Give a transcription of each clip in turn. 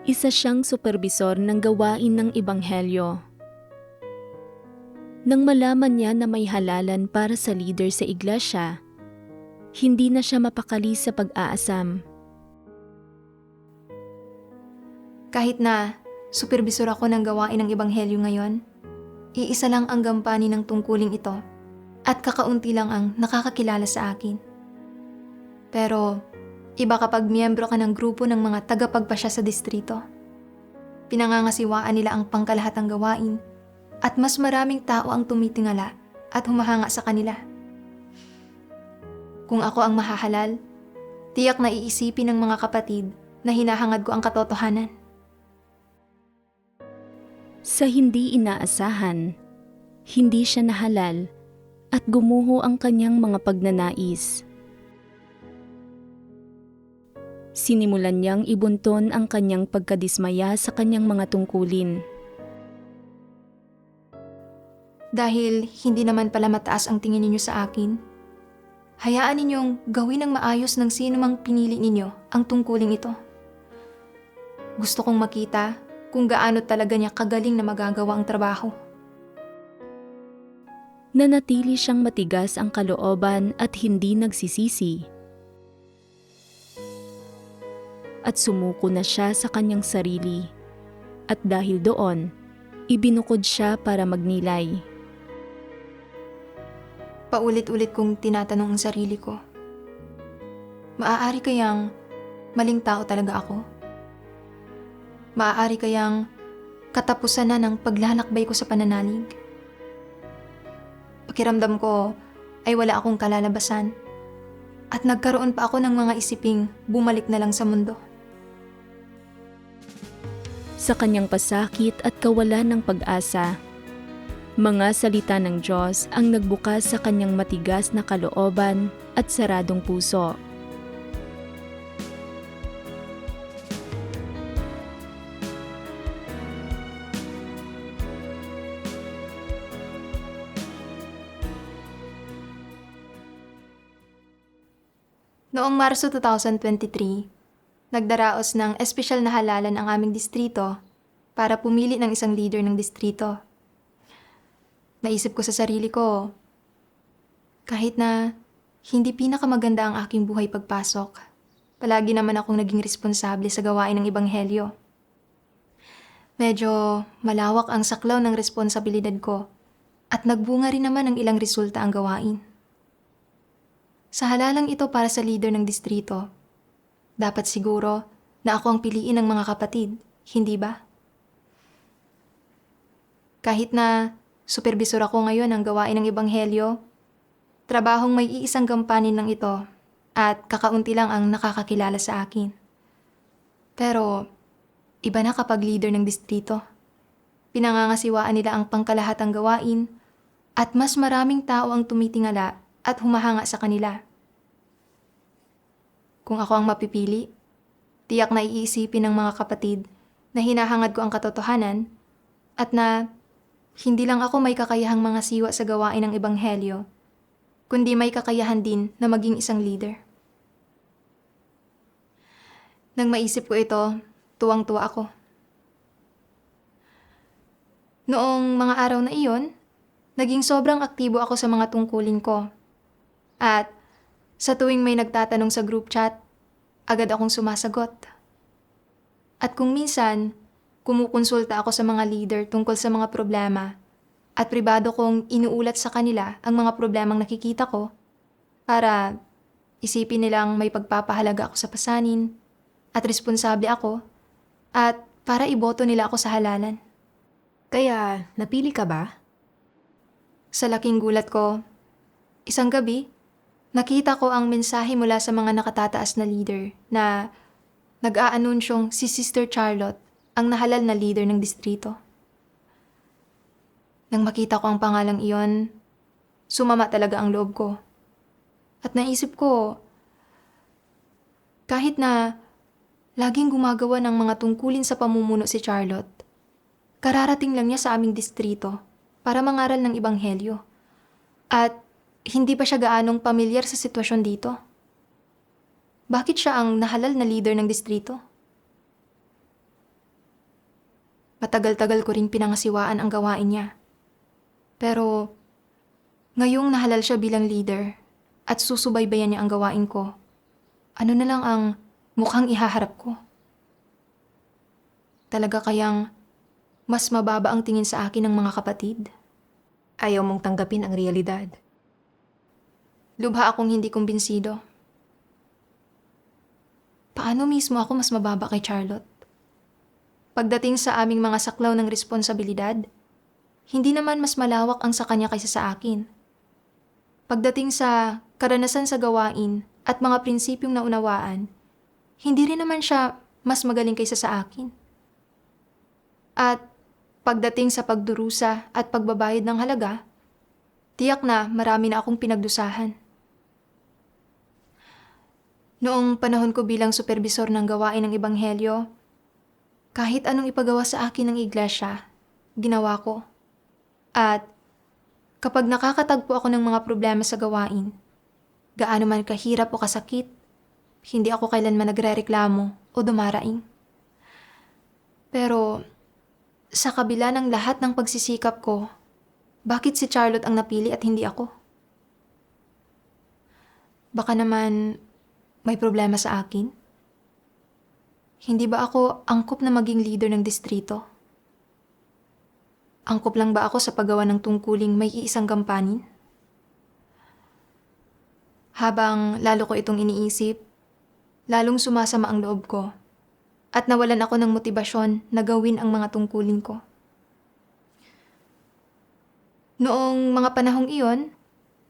Isa siyang superbisor ng gawain ng Ebanghelyo. Nang malaman niya na may halalan para sa leader sa iglesia, hindi na siya mapakali sa pag-aasam. Kahit na superbisor ako ng gawain ng Ebanghelyo ngayon, iisa lang ang gampanin ng tungkuling ito at kakaunti lang ang nakakakilala sa akin. Pero iba kapag miyembro ka ng grupo ng mga tagapagpasya sa distrito. Pinangangasiwaan nila ang pangkalahatang gawain at mas maraming tao ang tumitingala at humahanga sa kanila. Kung ako ang mahahalal, tiyak na iisipin ng mga kapatid na hinahangad ko ang katotohanan. Sa hindi inaasahan, hindi siya nahalal at gumuho ang kanyang mga pagnanais. Sinimulan niyang ibunton ang kanyang pagkadismaya sa kanyang mga tungkulin. Dahil hindi naman pala mataas ang tingin ninyo sa akin, hayaan ninyong gawin ng maayos ng sino mang pinili ninyo ang tungkuling ito. Gusto kong makita kung gaano talaga niya kagaling na magagawa ang trabaho. Nanatili siyang matigas ang kalooban at hindi nagsisisi. At sumuko na siya sa kanyang sarili. At dahil doon, ibinukod siya para magnilay. Paulit-ulit kong tinatanong ang sarili ko. Maaari kayang maling tao talaga ako? Maaari kayang katapusan na ng paglalakbay ko sa pananalig? Pakiramdam ko ay wala akong kalalabasan at nagkaroon pa ako ng mga isiping bumalik na lang sa mundo. Sa kanyang pasakit at kawalan ng pag-asa, mga salita ng Diyos ang nagbukas sa kanyang matigas na kalooban at saradong puso. Noong Marso 2023, nagdaraos ng espesyal na halalan ang aming distrito para pumili ng isang leader ng distrito. Naisip ko sa sarili ko, kahit na hindi pinakamaganda ang aking buhay pagpasok, palagi naman akong naging responsable sa gawain ng Ebanghelyo. Medyo malawak ang saklaw ng responsibilidad ko at nagbunga rin naman ng ilang resulta ang gawain. Sa halalang ito para sa leader ng distrito, dapat siguro na ako ang piliin ng mga kapatid, hindi ba? Kahit na superbisor ako ngayon ng gawain ng Ebanghelyo, trabahong may iisang gampanin lang ito at kakaunti lang ang nakakakilala sa akin. Pero iba na kapag leader ng distrito. Pinangangasiwaan nila ang pangkalahatang gawain at mas maraming tao ang tumitingala at humahanga sa kanila. Kung ako ang mapipili, tiyak na iisipin ng mga kapatid na hinahangad ko ang katotohanan at na hindi lang ako may kakayahang mga siwa sa gawain ng Ebanghelyo, kundi may kakayahan din na maging isang leader. Nang maisip ko ito, tuwang-tuwa ako. Noong mga araw na iyon, naging sobrang aktibo ako sa mga tungkulin ko. At sa tuwing may nagtatanong sa group chat, agad akong sumasagot. At kung minsan, kumukonsulta ako sa mga leader tungkol sa mga problema at pribado kong inuulat sa kanila ang mga problemang nakikita ko para isipin nilang may pagpapahalaga ako sa pasanin at responsable ako at para iboto nila ako sa halalan. Kaya, napili ka ba? Sa laking gulat ko, isang gabi, nakita ko ang mensahe mula sa mga nakatataas na leader na nag-aanunsyong si Sister Charlotte ang nahalal na leader ng distrito. Nang makita ko ang pangalang iyon, sumama talaga ang loob ko. At naisip ko, kahit na laging gumagawa ng mga tungkulin sa pamumuno si Charlotte, kararating lang niya sa aming distrito para mangaral ng Ebanghelyo. At hindi pa siya gaanong pamilyar sa sitwasyon dito. Bakit siya ang nahalal na leader ng distrito? Matagal-tagal ko ring pinangasiwaan ang gawain niya. Pero ngayong nahalal siya bilang leader at susubaybayan niya ang gawain ko, ano na lang ang mukhang ihaharap ko? Talaga kayang mas mababa ang tingin sa akin ng mga kapatid? Ayaw mong tanggapin ang realidad. Lubha akong hindi kumbinsido. Paano mismo ako mas mababa kay Charlotte? Pagdating sa aming mga saklaw ng responsibilidad, hindi naman mas malawak ang sa kanya kaysa sa akin. Pagdating sa karanasan sa gawain at mga prinsipyong naunawaan, hindi rin naman siya mas magaling kaysa sa akin. At pagdating sa pagdurusa at pagbabayad ng halaga, tiyak na marami na akong pinagdusahan. Noong panahon ko bilang supervisor ng gawain ng Ebanghelyo, kahit anong ipagawa sa akin ng iglesia, ginawa ko. At kapag nakakatagpo ako ng mga problema sa gawain, gaano man kahirap o kasakit, hindi ako kailanman nagrereklamo o dumaraing. Pero sa kabila ng lahat ng pagsisikap ko, bakit si Charlotte ang napili at hindi ako? Baka naman may problema sa akin? Hindi ba ako angkop na maging leader ng distrito? Angkop lang ba ako sa paggawa ng tungkuling may iisang gampanin? Habang lalo ko itong iniisip, lalong sumasama ang loob ko at nawalan ako ng motibasyon na gawin ang mga tungkulin ko. Noong mga panahong iyon,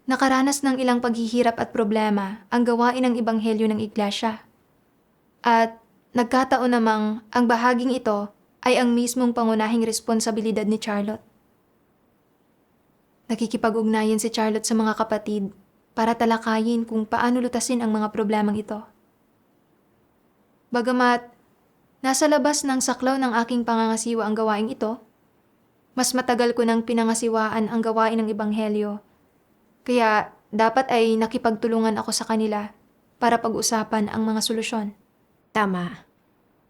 nakaranas ng ilang paghihirap at problema ang gawain ng Ebanghelyo ng Iglesia. At nagkataon namang ang bahaging ito ay ang mismong pangunahing responsibilidad ni Charlotte. Nakikipag-ugnayan si Charlotte sa mga kapatid para talakayin kung paano lutasin ang mga problemang ito. Bagamat nasa labas ng saklaw ng aking pangangasiwa ang gawaing ito, mas matagal ko nang pinangasiwaan ang gawain ng Ebanghelyo. Kaya dapat ay nakipagtulungan ako sa kanila para pag-usapan ang mga solusyon. Tama.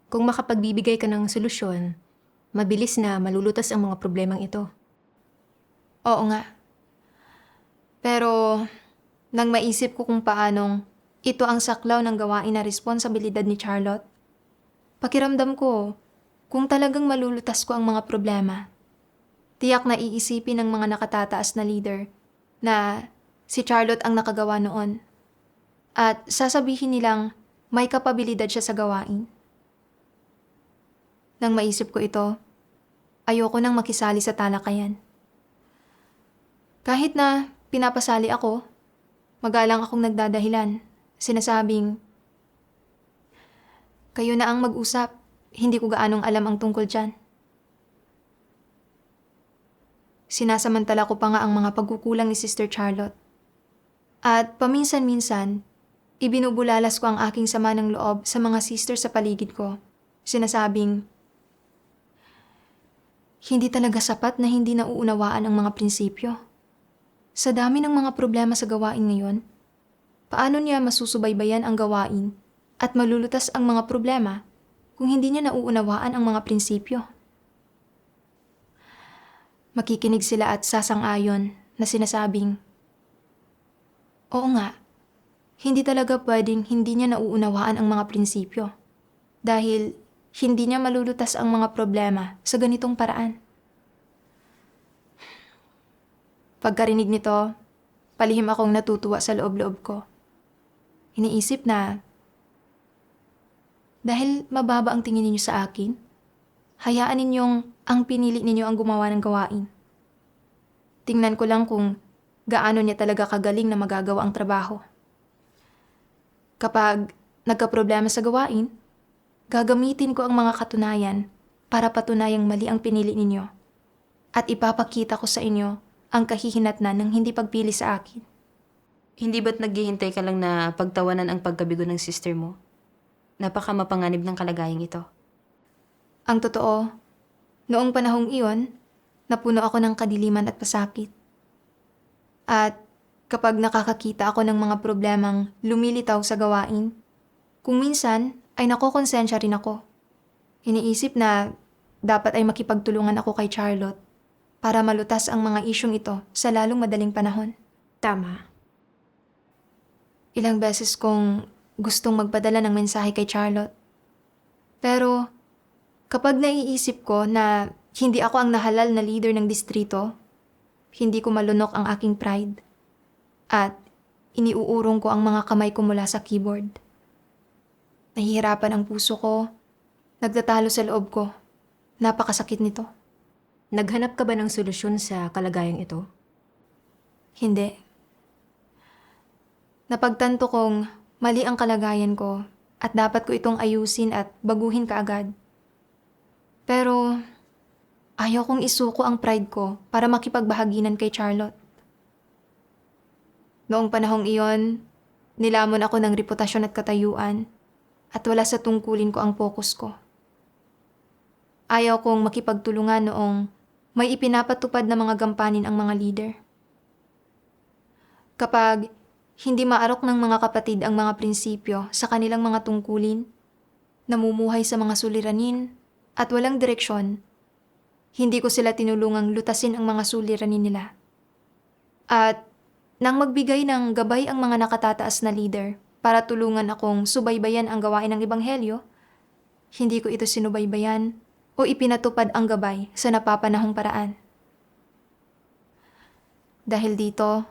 Kung makapagbibigay ka ng solusyon, mabilis na malulutas ang mga problemang ito. Oo nga. Pero nang maisip ko kung paanong ito ang saklaw ng gawain na responsibilidad ni Charlotte, pakiramdam ko kung talagang malulutas ko ang mga problema. Tiyak na iisipin ng mga nakatataas na leader na si Charlotte ang nakagawa noon. At sasabihin nilang may kapabilidad siya sa gawain. Nang maisip ko ito, ayoko nang makisali sa talakayan. Kahit na pinapasali ako, magalang akong nagdadahilan, sinasabing, kayo na ang mag-usap, hindi ko gaanong alam ang tungkol dyan. Sinasamantala ko pa nga ang mga pagkukulang ni Sister Charlotte. At paminsan-minsan, ibinubulalas ko ang aking sama ng loob sa mga sister sa paligid ko. Sinasabing, hindi talaga sapat na hindi nauunawaan ang mga prinsipyo. Sa dami ng mga problema sa gawain ngayon, paano niya masusubaybayan ang gawain at malulutas ang mga problema kung hindi niya nauunawaan ang mga prinsipyo? Makikinig sila at sasang-ayon na sinasabing, oo nga, hindi talaga pwedeng hindi niya nauunawaan ang mga prinsipyo dahil hindi niya malulutas ang mga problema sa ganitong paraan. Pagkarinig nito, palihim akong natutuwa sa loob-loob ko. Iniisip na, dahil mababa ang tingin ninyo sa akin, hayaan ninyong ang pinili ninyo ang gumawa ng gawain. Tingnan ko lang kung gaano niya talaga kagaling na magagawa ang trabaho. Kapag nagkaproblema sa gawain, gagamitin ko ang mga katunayan para patunayang mali ang pinili ninyo at ipapakita ko sa inyo ang kahihinatnan ng hindi pagpili sa akin. Hindi ba't naghihintay ka lang na pagtawanan ang pagkabigo ng sister mo? Napaka mapanganib ng kalagayang ito. Ang totoo, noong panahong iyon, napuno ako ng kadiliman at pasakit. At kapag nakakakita ako ng mga problemang lumilitaw sa gawain, kung minsan ay nakokonsensya rin ako. Iniisip na dapat ay makipagtulungan ako kay Charlotte para malutas ang mga isyong ito sa lalong madaling panahon. Tama. Ilang beses kong gustong magpadala ng mensahe kay Charlotte. Pero kapag naiisip ko na hindi ako ang nahalal na leader ng distrito, hindi ko malunok ang aking pride. At iniuurong ko ang mga kamay ko mula sa keyboard. Nahihirapan ang puso ko, nagtatalo sa loob ko. Napakasakit nito. Naghanap ka ba ng solusyon sa kalagayang ito? Hindi. Napagtanto kong mali ang kalagayan ko at dapat ko itong ayusin at baguhin kaagad. Pero ayaw kong isuko ang pride ko para makipagbahaginan kay Charlotte. Noong panahong iyon, nilamon ako ng reputasyon at katayuan at wala sa tungkulin ko ang focus ko. Ayaw kong makipagtulungan noong may ipinapatupad na mga gampanin ang mga leader. Kapag hindi maarok ng mga kapatid ang mga prinsipyo sa kanilang mga tungkulin, namumuhay sa mga suliranin at walang direksyon, hindi ko sila tinulungang lutasin ang mga suliranin nila. At nang magbigay ng gabay ang mga nakatataas na leader para tulungan akong subaybayan ang gawain ng Ebanghelyo, hindi ko ito sinubaybayan o ipinatupad ang gabay sa napapanahong paraan. Dahil dito,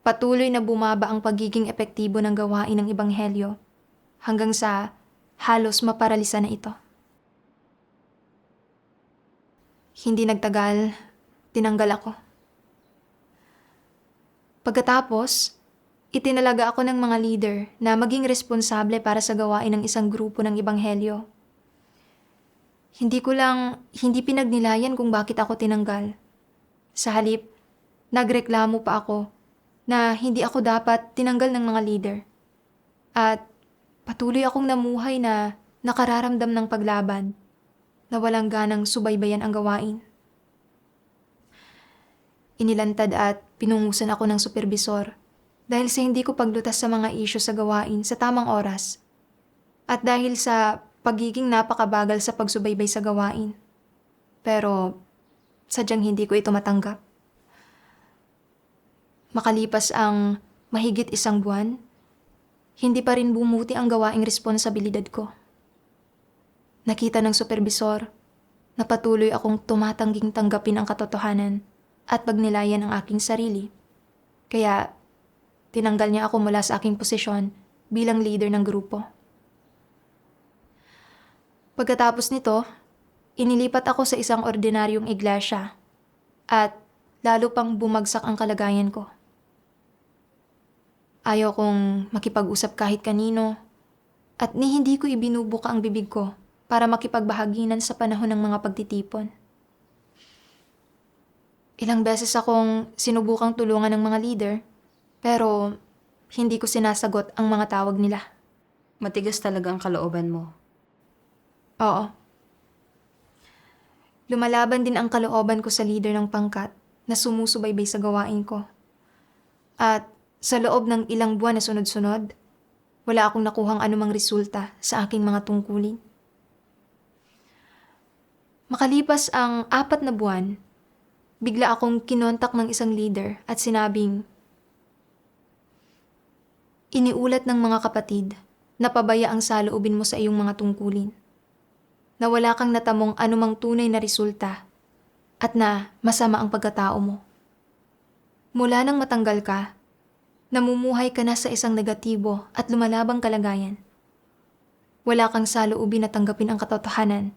patuloy na bumaba ang pagiging epektibo ng gawain ng Ebanghelyo hanggang sa halos maparalisa na ito. Hindi nagtagal, tinanggal ako. Pagkatapos, itinalaga ako ng mga leader na maging responsable para sa gawain ng isang grupo ng Ebanghelyo. Hindi pinagnilayan kung bakit ako tinanggal. Sa halip, nagreklamo pa ako na hindi ako dapat tinanggal ng mga leader. At patuloy akong namuhay na nakararamdam ng paglaban, na walang ganang subaybayan ang gawain. Inilantad at pinungusan ako ng supervisor dahil sa hindi ko paglutas sa mga isyu sa gawain sa tamang oras at dahil sa pagiging napakabagal sa pagsubaybay sa gawain. Pero sadyang hindi ko ito matanggap. Makalipas ang mahigit 1 buwan, hindi pa rin bumuti ang gawaing responsibilidad ko. Nakita ng supervisor na patuloy akong tumatangging tanggapin ang katotohanan at pagnilayan ang aking sarili. Kaya tinanggal niya ako mula sa aking posisyon bilang leader ng grupo. Pagkatapos nito, inilipat ako sa isang ordinaryong iglesia at lalo pang bumagsak ang kalagayan ko. Ayaw kong makipag-usap kahit kanino at hindi ko ibinubuka ang bibig ko para makipagbahaginan sa panahon ng mga pagtitipon. Ilang beses akong sinubukang tulungan ng mga leader pero hindi ko sinasagot ang mga tawag nila. Matigas talaga ang kalooban mo. Oo. Lumalaban din ang kalooban ko sa leader ng pangkat na sumusubaybay sa gawain ko. At sa loob ng ilang buwan na sunod-sunod, wala akong nakuhang anumang resulta sa aking mga tungkulin. Makalipas ang 4 na buwan, bigla akong kinontak ng isang leader at sinabing, iniulat ng mga kapatid na pabaya ang saloobin mo sa iyong mga tungkulin, na wala kang natamong anumang tunay na resulta at na masama ang pagkatao mo. Mula nang matanggal ka, namumuhay ka na sa isang negatibo at lumalabang kalagayan. Wala kang saloobin na tanggapin ang katotohanan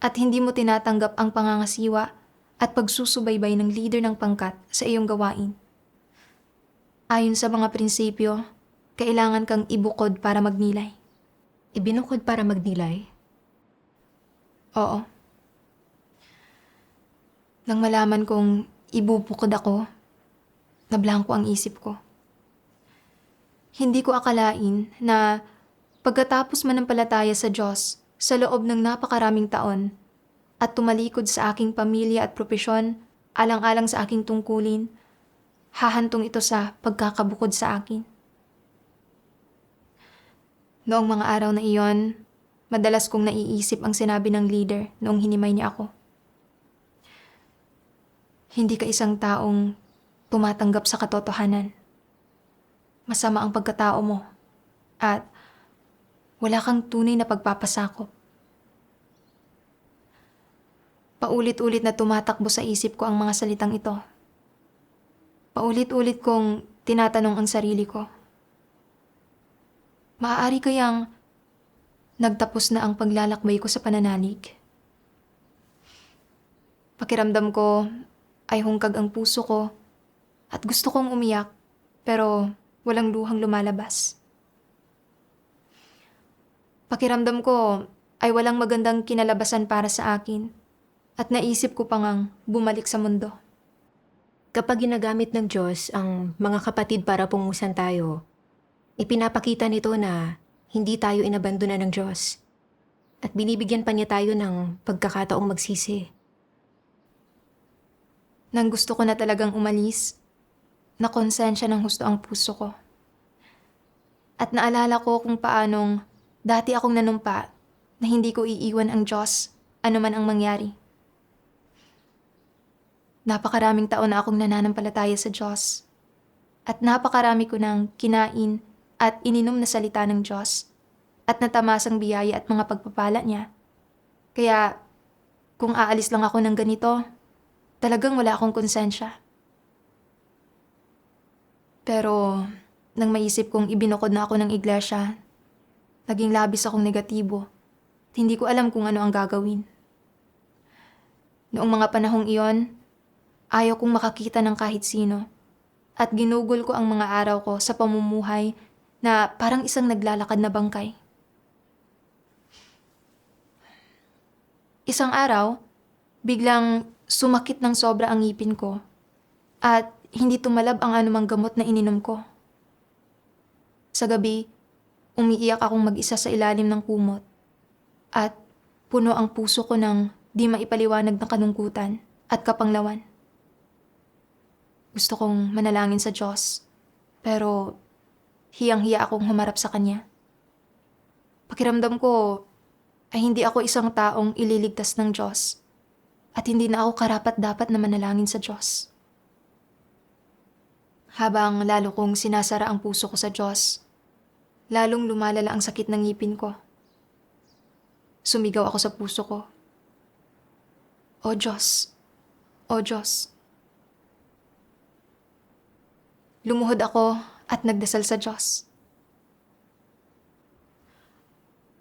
at hindi mo tinatanggap ang pangangasiwa at pagsusubaybay ng leader ng pangkat sa iyong gawain. Ayon sa mga prinsipyo, kailangan kang ibukod para magnilay. Ibinukod para magnilay? Oo. Nang malaman kong ibubukod ako, nablangko ang isip ko. Hindi ko akalain na pagkatapos manampalataya sa Diyos sa loob ng napakaraming taon at tumalikod sa aking pamilya at propesyon alang-alang sa aking tungkulin, hahantong ito sa pagkakabukod sa akin. Noong mga araw na iyon, Madalas kong naiisip ang sinabi ng leader noong hinimay niya ako. Hindi ka isang taong tumatanggap sa katotohanan. Masama ang pagkatao mo at wala kang tunay na pagpapasakop. Paulit-ulit na tumatakbo sa isip ko ang mga salitang ito. Paulit-ulit kong tinatanong ang sarili ko. Maaari kayang nagtapos na ang paglalakbay ko sa pananalig? Pakiramdam ko ay hungkag ang puso ko at gusto kong umiyak pero walang luhang lumalabas. Pakiramdam ko ay walang magandang kinalabasan para sa akin at naisip ko pa ngang bumalik sa mundo. Kapag ginagamit ng Diyos ang mga kapatid para pungusan tayo, ipinapakita nito na hindi tayo inabandona ng Diyos at binibigyan pa niya tayo ng pagkakataong magsisi. Nang gusto ko na talagang umalis, nakonsensya ng husto ang puso ko. At naalala ko kung paanong dati akong nanumpa na hindi ko iiwan ang Diyos anuman ang mangyari. Napakaraming taon na akong nananampalataya sa Diyos. At napakarami ko ng kinain at ininom na salita ng Diyos at natamasang biyaya at mga pagpapala niya. Kaya kung aalis lang ako ng ganito, talagang wala akong konsensya. Pero nang maisip kong ibinukod na ako ng iglesia, naging labis akong negatibo at hindi ko alam kung ano ang gagawin. Noong mga panahong iyon, ayaw kong makakita ng kahit sino at ginugol ko ang mga araw ko sa pamumuhay na parang isang naglalakad na bangkay. Isang araw, biglang sumakit ng sobra ang ngipin ko at hindi tumalab ang anumang gamot na ininom ko. Sa gabi, umiiyak akong mag-isa sa ilalim ng kumot at puno ang puso ko ng di maipaliwanag na kalungkutan at kapanglawan. Gusto kong manalangin sa Diyos, pero hiyang-hiya akong humarap sa Kanya. Pakiramdam ko ay hindi ako isang taong ililigtas ng Diyos at hindi na ako karapat-dapat na manalangin sa Diyos. Habang lalo kong sinasara ang puso ko sa Diyos, lalong lumalala ang sakit ng ngipin ko. Sumigaw ako sa puso ko. O Diyos, O Diyos. Lumuhod ako at nagdasal sa Diyos.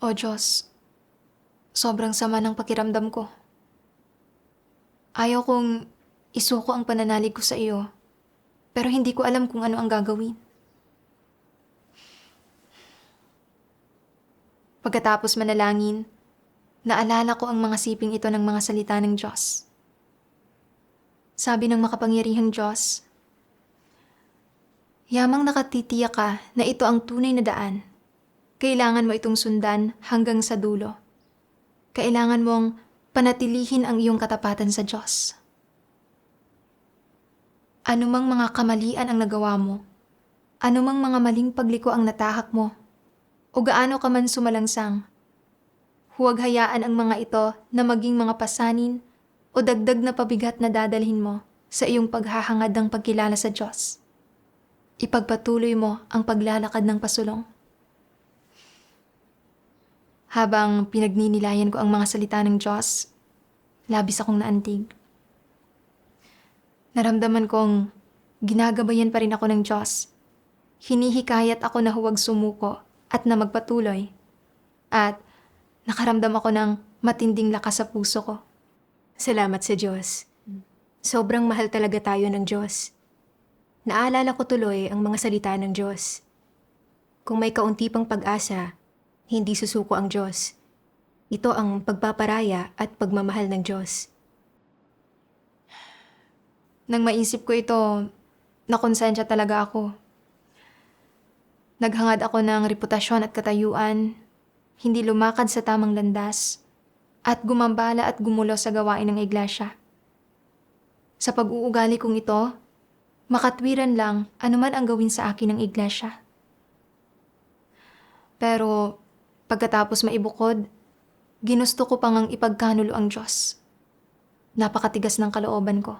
O Diyos, sobrang sama ng pakiramdam ko. Ayaw kong isuko ang pananalig ko sa iyo, pero hindi ko alam kung ano ang gagawin. Pagkatapos manalangin, naalala ko ang mga siping ito ng mga salita ng Diyos. Sabi ng makapangyarihang Diyos, yamang nakatitiyak ka na ito ang tunay na daan. Kailangan mo itong sundan hanggang sa dulo. Kailangan mong panatilihin ang iyong katapatan sa Diyos. Anumang mga kamalian ang nagawa mo, anumang mga maling pagliko ang natahak mo, o gaano ka man sumalangsang, huwag hayaan ang mga ito na maging mga pasanin o dagdag na pabigat na dadalhin mo sa iyong paghahangad ng pagkilala sa Diyos. Ipagpatuloy mo ang paglalakad ng pasulong. Habang pinagninilayan ko ang mga salita ng Diyos, labis akong naantig. Naramdaman kong ginagabayan pa rin ako ng Diyos. Hinihikayat ako na huwag sumuko at na magpatuloy. At nakaramdam ako ng matinding lakas sa puso ko. Salamat sa Diyos. Sobrang mahal talaga tayo ng Diyos. Naalala ko tuloy ang mga salita ng Diyos. Kung may kaunti pang pag-asa, hindi susuko ang Diyos. Ito ang pagpaparaya at pagmamahal ng Diyos. Nang maisip ko ito, nakonsensya talaga ako. Naghangad ako ng reputasyon at katayuan, hindi lumakad sa tamang landas, at gumambala at gumulo sa gawain ng iglesia. Sa pag-uugali kong ito, makatwiran lang anuman ang gawin sa akin ng iglesia. Pero pagkatapos maibukod ginusto ko pang ang ipagkanulo ang Diyos. Napakatigas ng kalooban ko.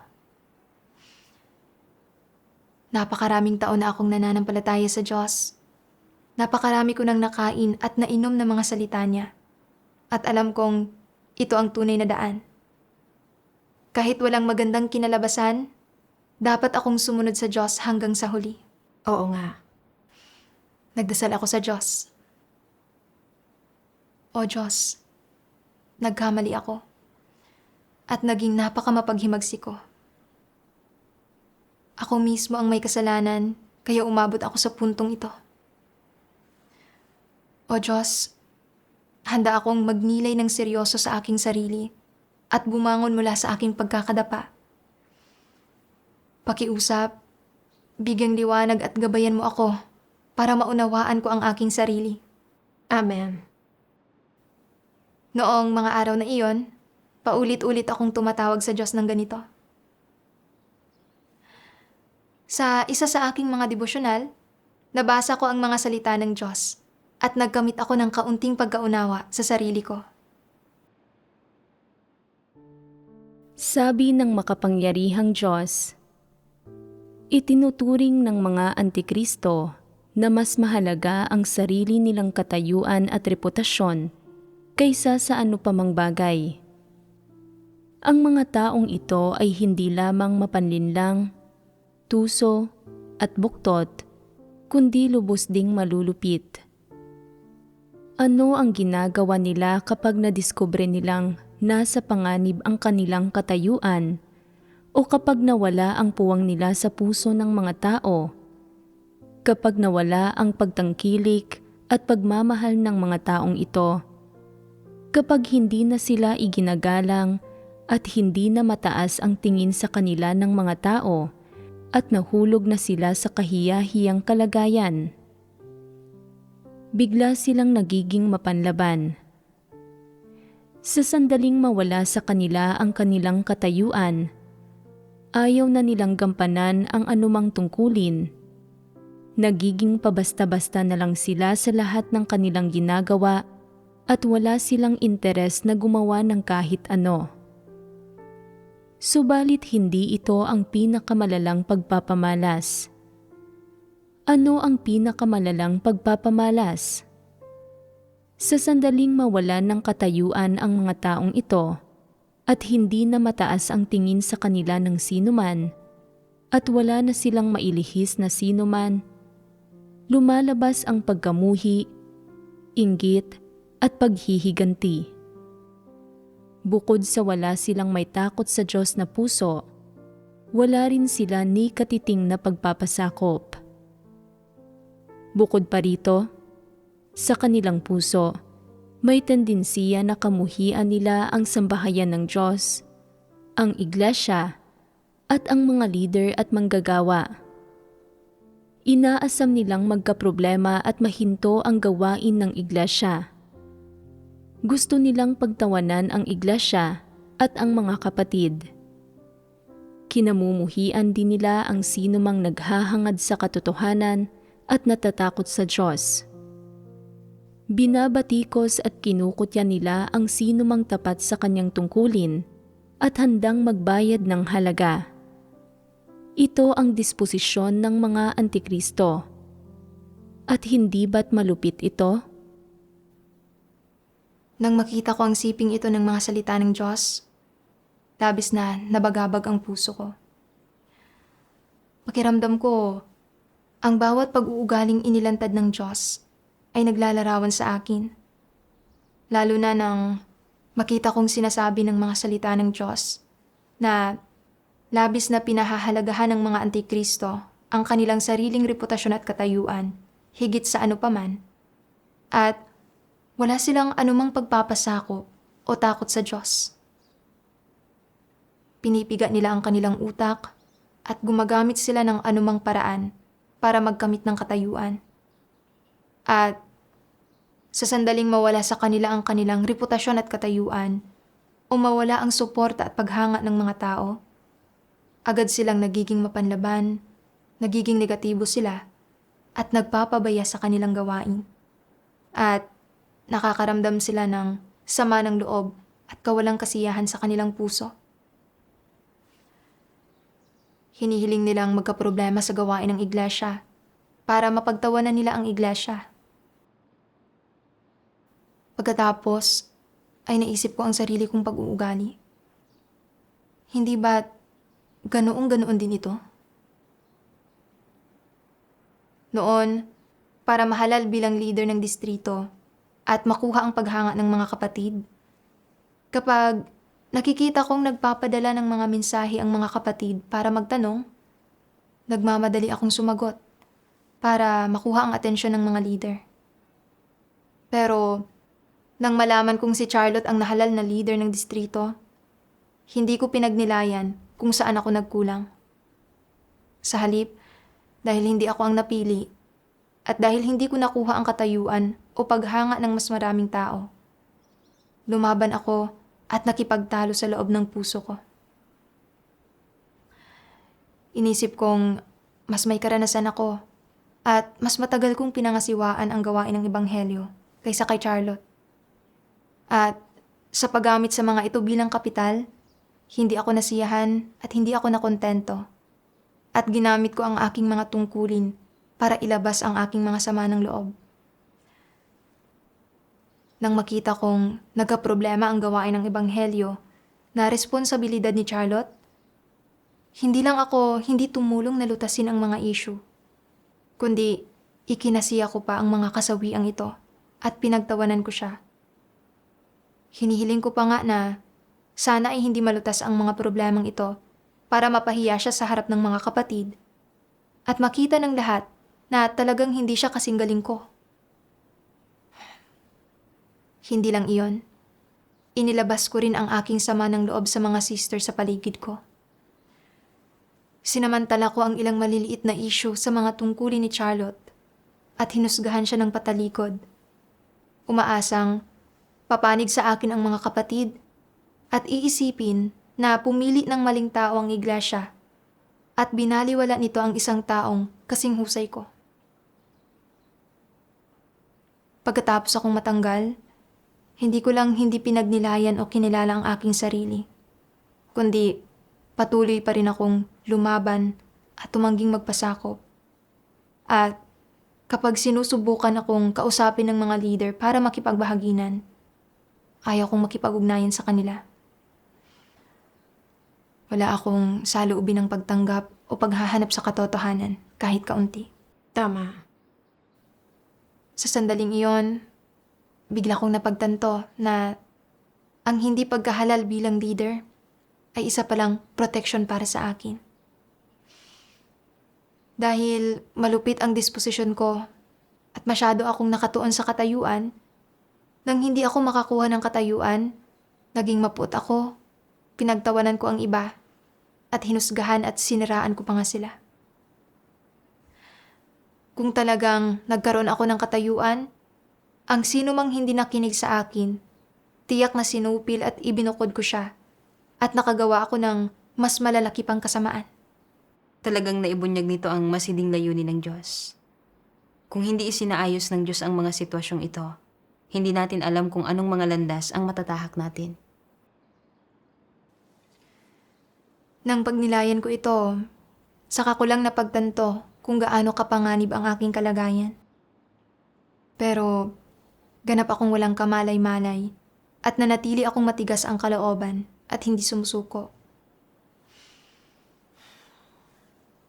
Napakaraming taon na akong nananampalataya sa Diyos. Napakarami ko nang nakain at nainom ng mga salita niya. At alam kong ito ang tunay na daan. Kahit walang magandang kinalabasan, dapat akong sumunod sa Diyos hanggang sa huli. Oo nga. Nagdasal ako sa Diyos. O Diyos, nagkamali ako. At naging napakamapaghimagsik ko. Ako mismo ang may kasalanan, kaya umabot ako sa puntong ito. O Diyos, handa akong magnilay ng seryoso sa aking sarili at bumangon mula sa aking pagkakadapa. Pakiusap, bigyang liwanag at gabayan mo ako para maunawaan ko ang aking sarili. Amen. Noong mga araw na iyon, paulit-ulit akong tumatawag sa Diyos ng ganito. Sa isa sa aking mga devosyonal, nabasa ko ang mga salita ng Diyos at nagkamit ako ng kaunting pagkaunawa sa sarili ko. Sabi ng makapangyarihang Diyos, itinuturing ng mga antikristo na mas mahalaga ang sarili nilang katayuan at reputasyon kaysa sa ano pa mang bagay. Ang mga taong ito ay hindi lamang mapanlinlang, tuso at buktot, kundi lubos ding malulupit. Ano ang ginagawa nila kapag nadiskubre nilang nasa panganib ang kanilang katayuan o kapag nawala ang puwang nila sa puso ng mga tao? Kapag nawala ang pagtangkilik at pagmamahal ng mga taong ito? Kapag hindi na sila iginagalang at hindi na mataas ang tingin sa kanila ng mga tao at nahulog na sila sa kahiya-hiyang kalagayan? Bigla silang nagiging mapanlaban. Sa sandaling mawala sa kanila ang kanilang katayuan, ayaw na nilang gampanan ang anumang tungkulin. Nagiging pabasta-basta na lang sila sa lahat ng kanilang ginagawa at wala silang interes na gumawa ng kahit ano. Subalit hindi ito ang pinakamalalang pagpapamalas. Ano ang pinakamalalang pagpapamalas? Sa sandaling mawala ng katayuan ang mga taong ito at hindi na mataas ang tingin sa kanila ng sinuman at wala na silang mailihis na sinuman, lumalabas ang pagkamuhi, inggit at paghihiganti. Bukod sa wala silang may takot sa Diyos na puso, wala rin sila ni katiting na pagpapasakop. Bukod pa rito, sa kanilang puso, may tendensiya na kamuhian nila ang sambahayan ng Diyos, ang iglesia, at ang mga leader at manggagawa. Inaasam nilang magkaproblema at mahinto ang gawain ng iglesia. Gusto nilang pagtawanan ang iglesia at ang mga kapatid. Kinamumuhian din nila ang sinumang naghahangad sa katotohanan at natatakot sa Diyos. Binabatikos at kinukutya nila ang sinumang tapat sa kanyang tungkulin at handang magbayad ng halaga. Ito ang disposisyon ng mga antikristo. At hindi ba't malupit ito? Nang makita ko ang siping ito ng mga salita ng Diyos, labis na nabagabag ang puso ko. Pakiramdam ko, ang bawat pag-uugaling inilantad ng Diyos ay naglalarawan sa akin. Lalo na nang makita kong sinasabi ng mga salita ng Diyos na labis na pinahahalagahan ng mga antikristo ang kanilang sariling reputasyon at katayuan, higit sa ano paman, at wala silang anumang pagpapasakop o takot sa Diyos. Pinipiga nila ang kanilang utak at gumagamit sila ng anumang paraan para magkamit ng katayuan. At sa sandaling mawala sa kanila ang kanilang reputasyon at katayuan o mawala ang suporta at paghanga ng mga tao, agad silang nagiging mapanlaban, nagiging negatibo sila, at nagpapabaya sa kanilang gawain. At nakakaramdam sila ng sama ng loob at kawalang kasiyahan sa kanilang puso. Hinihiling nilang magkaproblema sa gawain ng iglesia para mapagtawanan nila ang iglesia. Pagkatapos, ay naisip ko ang sarili kong pag-uugali. Hindi ba't ganoon din ito? Noon, para mahalal bilang leader ng distrito at makuha ang paghanga ng mga kapatid, kapag nakikita kong nagpapadala ng mga mensahe ang mga kapatid para magtanong, nagmamadali akong sumagot para makuha ang atensyon ng mga leader. Pero, nang malaman kong si Charlotte ang nahalal na leader ng distrito, hindi ko pinagnilayan kung saan ako nagkulang. Sa halip, dahil hindi ako ang napili, at dahil hindi ko nakuha ang katayuan o paghanga ng mas maraming tao, lumaban ako at nakipagtalo sa loob ng puso ko. Inisip kong mas may karanasan ako at mas matagal kong pinangasiwaan ang gawain ng Ebanghelyo kaysa kay Charlotte. At sa paggamit sa mga ito bilang kapital, hindi ako nasiyahan at hindi ako nakontento. At ginamit ko ang aking mga tungkulin para ilabas ang aking mga sama ng loob. Nang makita kong nagkaproblema ang gawain ng Ebanghelyo na responsibilidad ni Charlotte, hindi lang ako hindi tumulong na lutasin ang mga issue, kundi ikinasiya ko pa ang mga kasawiang ito at pinagtawanan ko siya. Hinihiling ko pa nga na sana ay hindi malutas ang mga problemang ito para mapahiya siya sa harap ng mga kapatid at makita ng lahat na talagang hindi siya kasing galing ko. Hindi lang iyon. Inilabas ko rin ang aking sama ng loob sa mga sister sa paligid ko. Sinamantala ko ang ilang maliliit na issue sa mga tungkulin ni Charlotte at hinusgahan siya ng patalikod. Umaasang papanig sa akin ang mga kapatid at iisipin na pumili ng maling tao ang iglesia at binaliwala nito ang isang taong kasing husay ko. Pagkatapos akong matanggal, hindi ko lang hindi pinagnilayan o kinilala ang aking sarili, kundi patuloy pa rin akong lumaban at tumangging magpasakop. At kapag sinusubukan akong kausapin ng mga leader para makipagbahaginan, ayaw kong makipag-ugnayan sa kanila. Wala akong saloobin ng pagtanggap o paghahanap sa katotohanan kahit kaunti. Tama. Sa sandaling iyon, bigla kong napagtanto na ang hindi pagkahalal bilang leader ay isa palang protection para sa akin. Dahil malupit ang disposisyon ko at masyado akong nakatuon sa katayuan, nang hindi ako makakuha ng katayuan, naging maput ako, pinagtawanan ko ang iba, at hinusgahan at siniraan ko pa nga sila. Kung talagang nagkaroon ako ng katayuan, ang sino mang hindi nakinig sa akin, tiyak na sinupil at ibinukod ko siya at nakagawa ako ng mas malalaki pang kasamaan. Talagang naibunyag nito ang masiding layunin ng Diyos. Kung hindi isinaayos ng Diyos ang mga sitwasyong ito, hindi natin alam kung anong mga landas ang matatahak natin. Nang pagnilayan ko ito, saka ko lang napagtanto kung gaano kapanganib ang aking kalagayan. Pero ganap akong walang kamalay-malay at nanatili akong matigas ang kalooban at hindi sumusuko.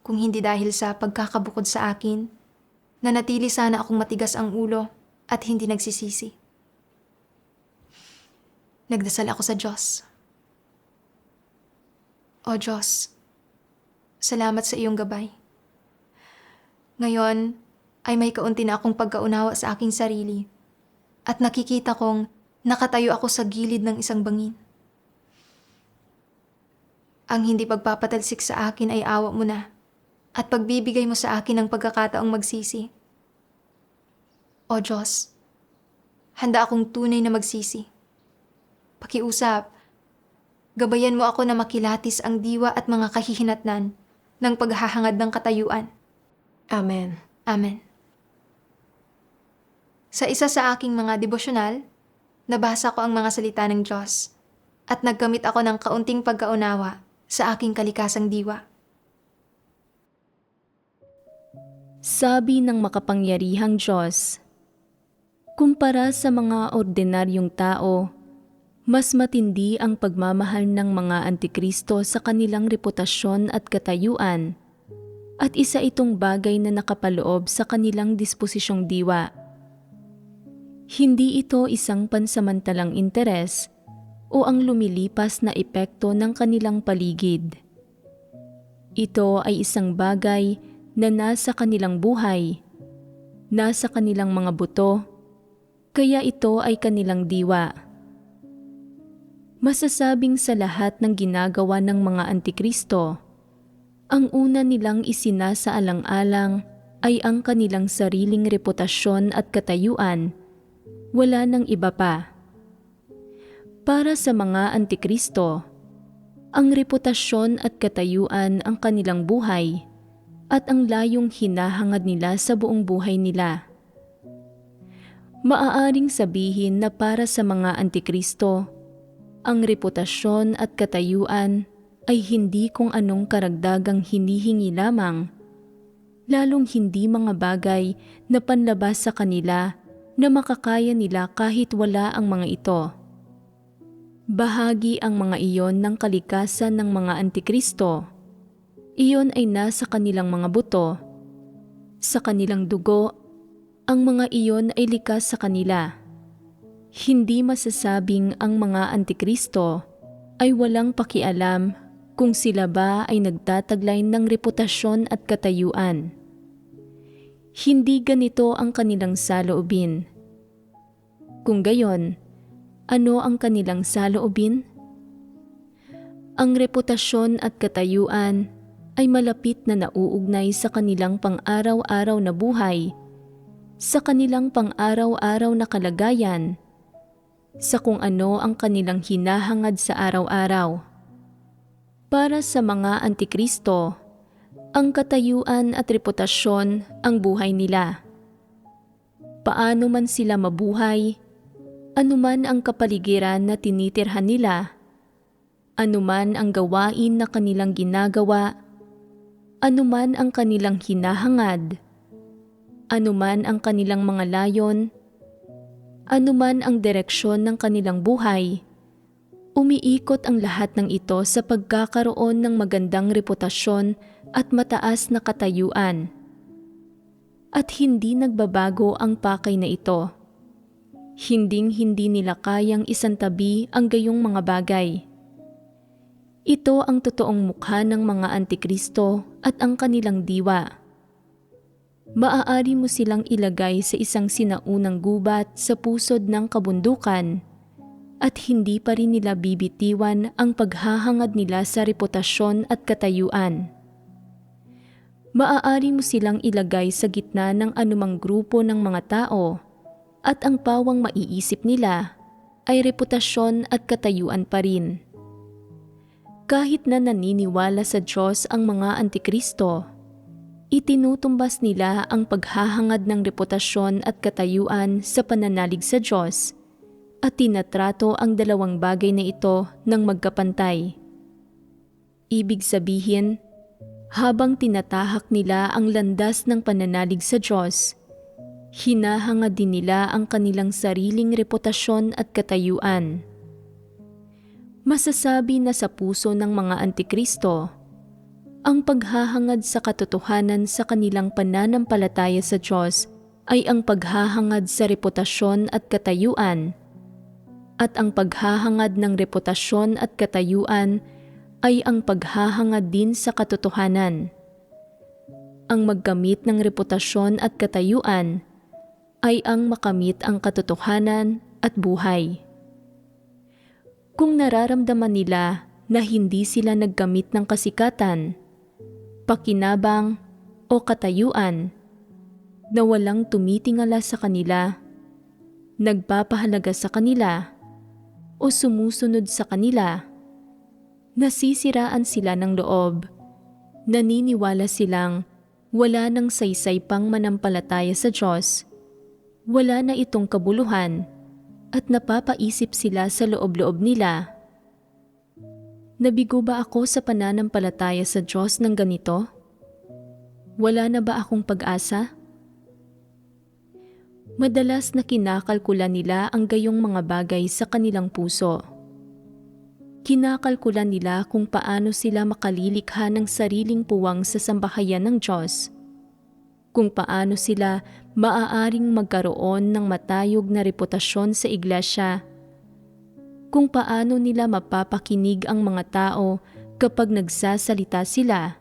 Kung hindi dahil sa pagkakabukod sa akin, nanatili sana akong matigas ang ulo at hindi nagsisisi. Nagdasal ako sa Diyos. O Diyos, salamat sa iyong gabay. Ngayon ay may kaunti na akong pagkaunawa sa aking sarili at nakikita kong nakatayo ako sa gilid ng isang bangin. Ang hindi pagpapatalsik sa akin ay awa mo na at pagbibigay mo sa akin ng pagkakataong magsisi. O Diyos, handa akong tunay na magsisi. Pakiusap, gabayan mo ako na makilatis ang diwa at mga kahihinatnan ng paghahangad ng katayuan. Amen. Amen. Sa isa sa aking mga devosyonal, nabasa ko ang mga salita ng Diyos at nagkamit ako ng kaunting pagkaunawa sa aking kalikasang diwa. Sabi ng makapangyarihang Diyos, kumpara sa mga ordinaryong tao, mas matindi ang pagmamahal ng mga antikristo sa kanilang reputasyon at katayuan, at isa itong bagay na nakapaloob sa kanilang disposisyong diwa. Hindi ito isang pansamantalang interes o ang lumilipas na epekto ng kanilang paligid. Ito ay isang bagay na nasa kanilang buhay, nasa kanilang mga buto, kaya ito ay kanilang diwa. Masasabing sa lahat ng ginagawa ng mga antikristo, ang una nilang isinasaalang-alang ay ang kanilang sariling reputasyon at katayuan, wala nang iba pa. Para sa mga antikristo, ang reputasyon at katayuan ang kanilang buhay at ang layong hinahangad nila sa buong buhay nila. Maaaring sabihin na para sa mga antikristo, ang reputasyon at katayuan ay hindi kung anong karagdagang hinihingi lamang, lalong hindi mga bagay na panlabas sa kanila na makakaya nila kahit wala ang mga ito. Bahagi ang mga iyon ng kalikasan ng mga antikristo. Iyon ay nasa kanilang mga buto, sa kanilang dugo, ang mga iyon ay likas sa kanila. Hindi masasabing ang mga antikristo ay walang pakialam kung sila ba ay nagtataglay ng reputasyon at katayuan. Hindi ganito ang kanilang saloobin. Kung gayon, ano ang kanilang saloobin? Ang reputasyon at katayuan ay malapit na nauugnay sa kanilang pang-araw-araw na buhay, sa kanilang pang-araw-araw na kalagayan, sa kung ano ang kanilang hinahangad sa araw-araw. Para sa mga antikristo, ang katayuan at reputasyon ang buhay nila. Paano man sila mabuhay, anuman ang kapaligiran na tinitirhan nila, anuman ang gawain na kanilang ginagawa, anuman ang kanilang hinahangad, anuman ang kanilang mga layon, anuman ang direksyon ng kanilang buhay, umiikot ang lahat ng ito sa pagkakaroon ng magandang reputasyon at mataas na katayuan. At hindi nagbabago ang pakay na ito. Hinding-hindi nila kayang isantabi ang gayong mga bagay. Ito ang totoong mukha ng mga antikristo at ang kanilang diwa. Maaari mo silang ilagay sa isang sinaunang gubat sa pusod ng kabundukan at hindi pa rin nila bibitiwan ang paghahangad nila sa reputasyon at katayuan. Maaari mo silang ilagay sa gitna ng anumang grupo ng mga tao at ang pawang maiisip nila ay reputasyon at katayuan pa rin. Kahit na naniniwala sa Diyos ang mga antikristo, itinutumbas nila ang paghahangad ng reputasyon at katayuan sa pananalig sa Diyos at tinatrato ang dalawang bagay na ito ng magkapantay. Ibig sabihin, habang tinatahak nila ang landas ng pananalig sa Diyos, hinahangad din nila ang kanilang sariling reputasyon at katayuan. Masasabi na sa puso ng mga antikristo, ang paghahangad sa katotohanan sa kanilang pananampalataya sa Diyos ay ang paghahangad sa reputasyon at katayuan, at ang paghahangad ng reputasyon at katayuan ay ang paghahangad din sa katotohanan. Ang magkamit ng reputasyon at katayuan ay ang makamit ang katotohanan at buhay. Kung nararamdaman nila na hindi sila nagkamit ng kasikatan, pakinabang o katayuan, na walang tumitingala sa kanila, nagpapahalaga sa kanila, o sumusunod sa kanila, nasisiraan sila ng loob, naniniwala silang wala nang saysay pang manampalataya sa Diyos, wala na itong kabuluhan, at napapaisip sila sa loob-loob nila. Nabigo ba ako sa pananampalataya sa Diyos ng ganito? Wala na ba akong pag-asa? Madalas na kinakalkula nila ang gayong mga bagay sa kanilang puso. Kinakalkula nila kung paano sila makalilikha ng sariling puwang sa sambahayan ng Diyos, kung paano sila maaaring magkaroon ng matayog na reputasyon sa iglesia, kung paano nila mapapakinig ang mga tao kapag nagsasalita sila,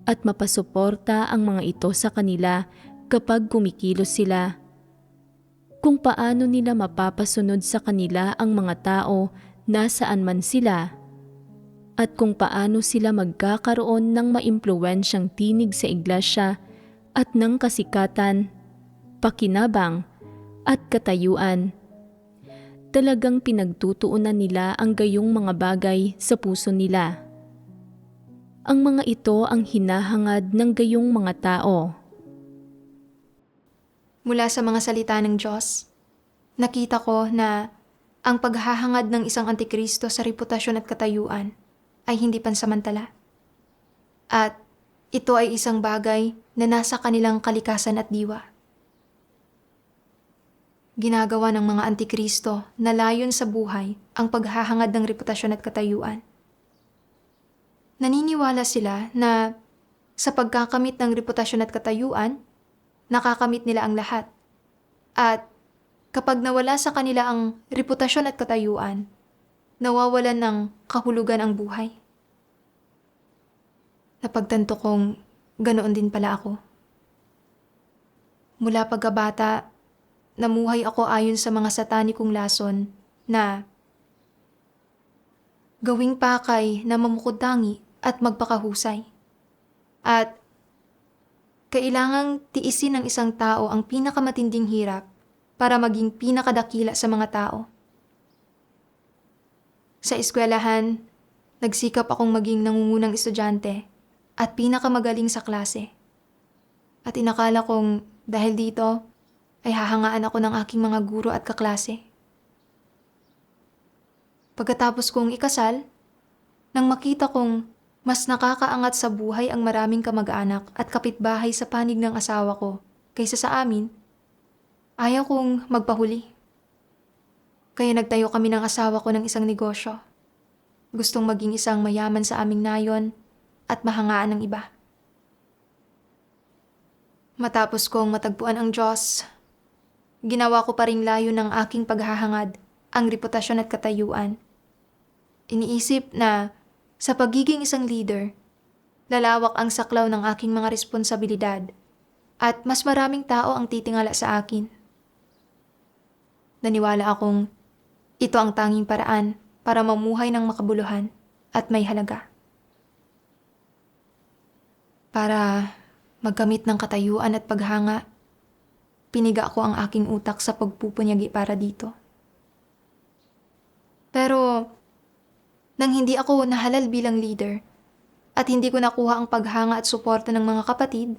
at mapasuporta ang mga ito sa kanila kapag kumikilos sila, kung paano nila mapapasunod sa kanila ang mga tao nasaan man sila, at kung paano sila magkakaroon ng maimpluwensyang tinig sa iglesia at ng kasikatan, pakinabang, at katayuan. Talagang pinagtutuunan nila ang gayong mga bagay sa puso nila. Ang mga ito ang hinahangad ng gayong mga tao. Mula sa mga salita ng Diyos, nakita ko na ang paghahangad ng isang antikristo sa reputasyon at katayuan ay hindi pansamantala. At ito ay isang bagay na nasa kanilang kalikasan at diwa. Ginagawa ng mga antikristo na layon sa buhay ang paghahangad ng reputasyon at katayuan. Naniniwala sila na sa pagkakamit ng reputasyon at katayuan, nakakamit nila ang lahat. At kapag nawala sa kanila ang reputasyon at katayuan, nawawalan ng kahulugan ang buhay. Napagtanto kong ganoon din pala ako. Mula pagkabata, namuhay ako ayon sa mga satanikong lason na gawing pakay na mamukod-tangi at magpakahusay. At kailangang tiisin ng isang tao ang pinakamatinding hirap para maging pinakadakila sa mga tao. Sa eskwelahan, nagsikap akong maging nangungunang estudyante at pinakamagaling sa klase. At inakala kong dahil dito ay hahangaan ako ng aking mga guro at kaklase. Pagkatapos kong ikasal, nang makita kong mas nakakaangat sa buhay ang maraming kamag-anak at kapitbahay sa panig ng asawa ko kaysa sa amin, ayaw kong magpahuli. Kaya nagtayo kami ng asawa ko ng isang negosyo. Gustong maging isang mayaman sa aming nayon at mahangaan ng iba. Matapos kong matagpuan ang Diyos, ginawa ko pa ring layo ng aking paghahangad ang reputasyon at katayuan. Iniisip na sa pagiging isang leader, lalawak ang saklaw ng aking mga responsibilidad at mas maraming tao ang titingala sa akin. Naniwala akong ito ang tanging paraan para mamuhay ng makabuluhan at may halaga. Para magkamit ng katayuan at paghanga, piniga ko ang aking utak sa pagpupunyagi para dito. Pero nang hindi ako nahalal bilang leader at hindi ko nakuha ang paghanga at suporta ng mga kapatid,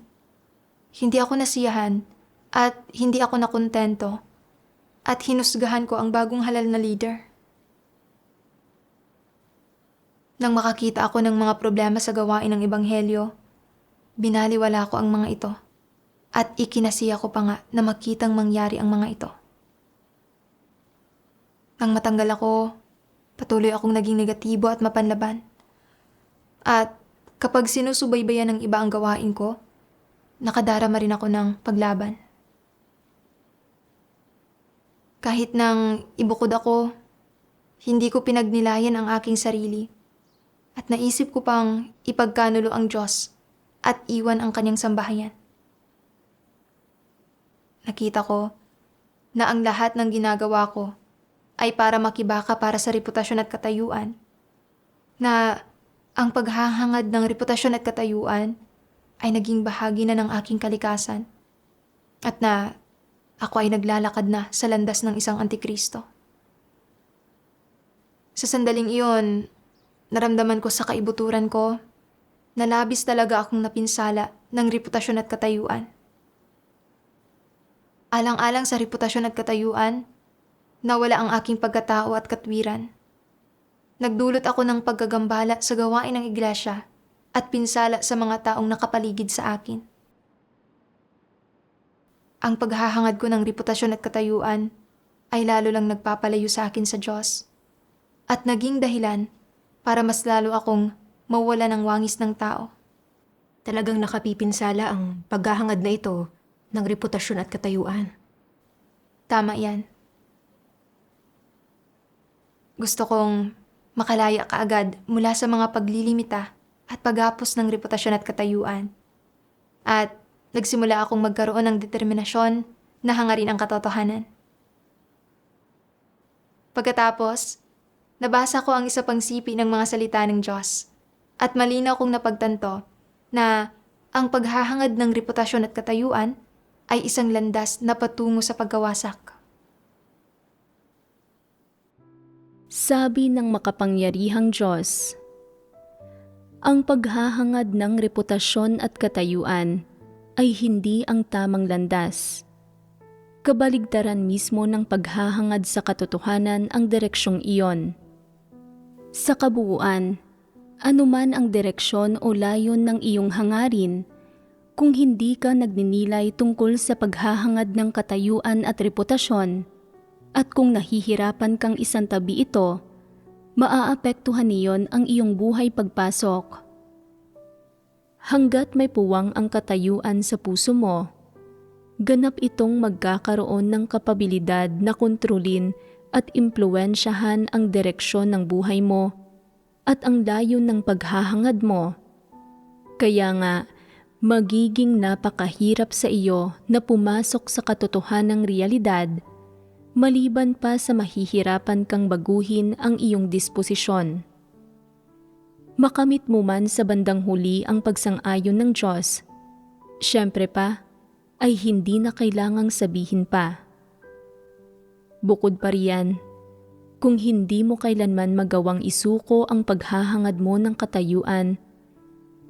hindi ako nasiyahan at hindi ako nakontento at hinusgahan ko ang bagong halal na leader. Nang makakita ako ng mga problema sa gawain ng Ebanghelyo, binaliwala ko ang mga ito at ikinasiya ko pa nga na makitang mangyari ang mga ito. Nang matanggal ako, patuloy akong naging negatibo at mapanlaban. At kapag sinusubaybayan ng iba ang gawain ko, nakadarama rin ako ng paglaban. Kahit nang ibukod ako, hindi ko pinagnilayan ang aking sarili at naisip ko pang ipagkanulo ang Diyos at iwan ang kanyang sambahayan. Nakita ko na ang lahat ng ginagawa ko ay para makibaka para sa reputasyon at katayuan, na ang paghahangad ng reputasyon at katayuan ay naging bahagi na ng aking kalikasan, at na ako ay naglalakad na sa landas ng isang antikristo. Sa sandaling iyon, naramdaman ko sa kaibuturan ko na labis talaga akong napinsala ng reputasyon at katayuan. Alang-alang sa reputasyon at katayuan, nawala ang aking pagkatao at katwiran. Nagdulot ako ng paggagambala sa gawain ng iglesia at pinsala sa mga taong nakapaligid sa akin. Ang paghahangad ko ng reputasyon at katayuan ay lalo lang nagpapalayo sa akin sa Diyos at naging dahilan para mas lalo akong mawala ng wangis ng tao. Talagang nakapipinsala ang paghahangad na ito ng reputasyon at katayuan. Tama yan. Gusto kong makalaya kaagad mula sa mga paglilimita at paghapos ng reputasyon at katayuan. At nagsimula akong magkaroon ng determinasyon na hangarin ang katotohanan. Pagkatapos, nabasa ko ang isa pang sipi ng mga salita ng Diyos at malinaw kong napagtanto na ang paghahangad ng reputasyon at katayuan ay isang landas na patungo sa pagkawasak. Sabi ng makapangyarihang Diyos, ang paghahangad ng reputasyon at katayuan ay hindi ang tamang landas. Kabaligtaran mismo ng paghahangad sa katotohanan ang direksyong iyon. Sa kabuuan, anuman ang direksyon o layon ng iyong hangarin, kung hindi ka nagninilay tungkol sa paghahangad ng katayuan at reputasyon, at kung nahihirapan kang isantabi ito, maaapektuhan niyon ang iyong buhay pagpasok. Hanggat may puwang ang katayuan sa puso mo, ganap itong magkakaroon ng kapabilidad na kontrolin at impluwensyahan ang direksyon ng buhay mo at ang layon ng paghahangad mo. Kaya nga, magiging napakahirap sa iyo na pumasok sa katotohanang realidad maliban pa sa mahihirapan kang baguhin ang iyong disposisyon. Makamit mo man sa bandang huli ang pagsang-ayon ng Diyos, syempre pa ay hindi na kailangang sabihin pa. Bukod pa riyan, kung hindi mo kailanman magawang isuko ang paghahangad mo ng katayuan,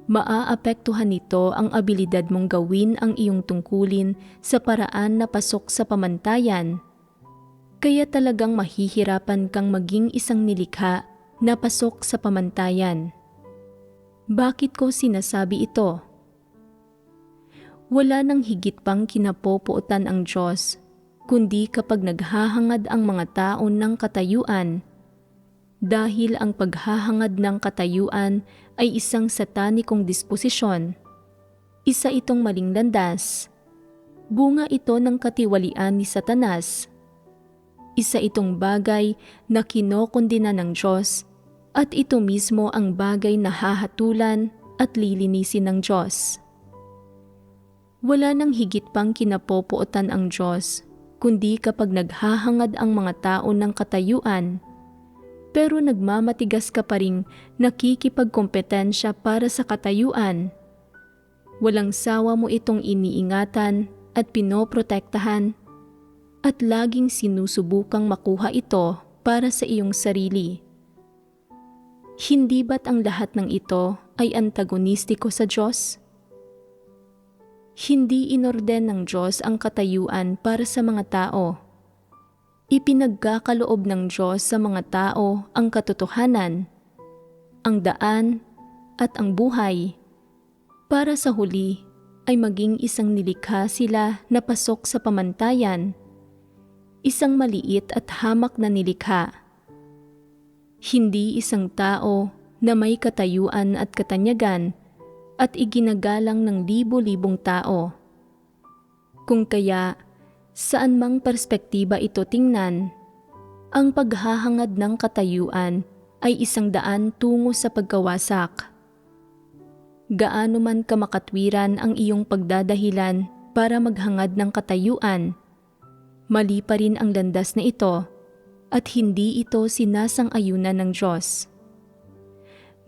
maaapektuhan nito ang abilidad mong gawin ang iyong tungkulin sa paraan na pasok sa pamantayan. Kaya talagang mahihirapan kang maging isang nilikha na pasok sa pamantayan. Bakit ko sinasabi ito? Wala nang higit pang kinapopuotan ang Diyos, kundi kapag naghahangad ang mga tao ng katayuan. Dahil ang paghahangad ng katayuan ay isang satanikong disposisyon. Isa itong maling landas. Bunga ito ng katiwalian ni Satanas. Isa itong bagay na kinokondena ng Diyos at ito mismo ang bagay na hahatulan at lilinisin ng Diyos. Wala nang higit pang kinapopuotan ang Diyos, kundi kapag naghahangad ang mga tao ng katayuan, pero nagmamatigas ka pa ring nakikipagkompetensya para sa katayuan. Walang sawa mo itong iniingatan at pinoprotektahan at laging sinusubukang makuha ito para sa iyong sarili. Hindi ba't ang lahat ng ito ay antagonistiko sa Diyos? Hindi inorden ng Diyos ang katayuan para sa mga tao. Ipinagkakaloob ng Diyos sa mga tao ang katotohanan, ang daan at ang buhay, para sa huli ay maging isang nilikha sila na pasok sa pamantayan, isang maliit at hamak na nilikha. Hindi isang tao na may katayuan at katanyagan at iginagalang ng libo-libong tao. Kung kaya, saan mang perspektiba ito tingnan, ang paghahangad ng katayuan ay isang daan tungo sa pagkawasak. Gaano man kamakatwiran ang iyong pagdadahilan para maghangad ng katayuan, mali pa rin ang landas na ito at hindi ito sinasang-ayunan ng Diyos.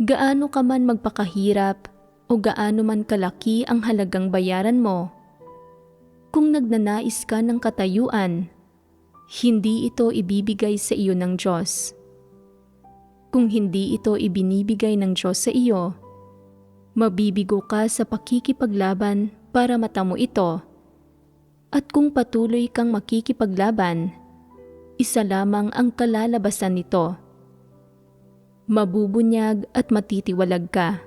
Gaano ka man magpakahirap o gaano man kalaki ang halagang bayaran mo, kung nagnanais ka ng katayuan, hindi ito ibibigay sa iyo ng Diyos. Kung hindi ito ibinibigay ng Diyos sa iyo, mabibigo ka sa pakikipaglaban para matamo ito. At kung patuloy kang makikipaglaban, isa lamang ang kalalabasan nito. Mabubunyag at matitiwalag ka.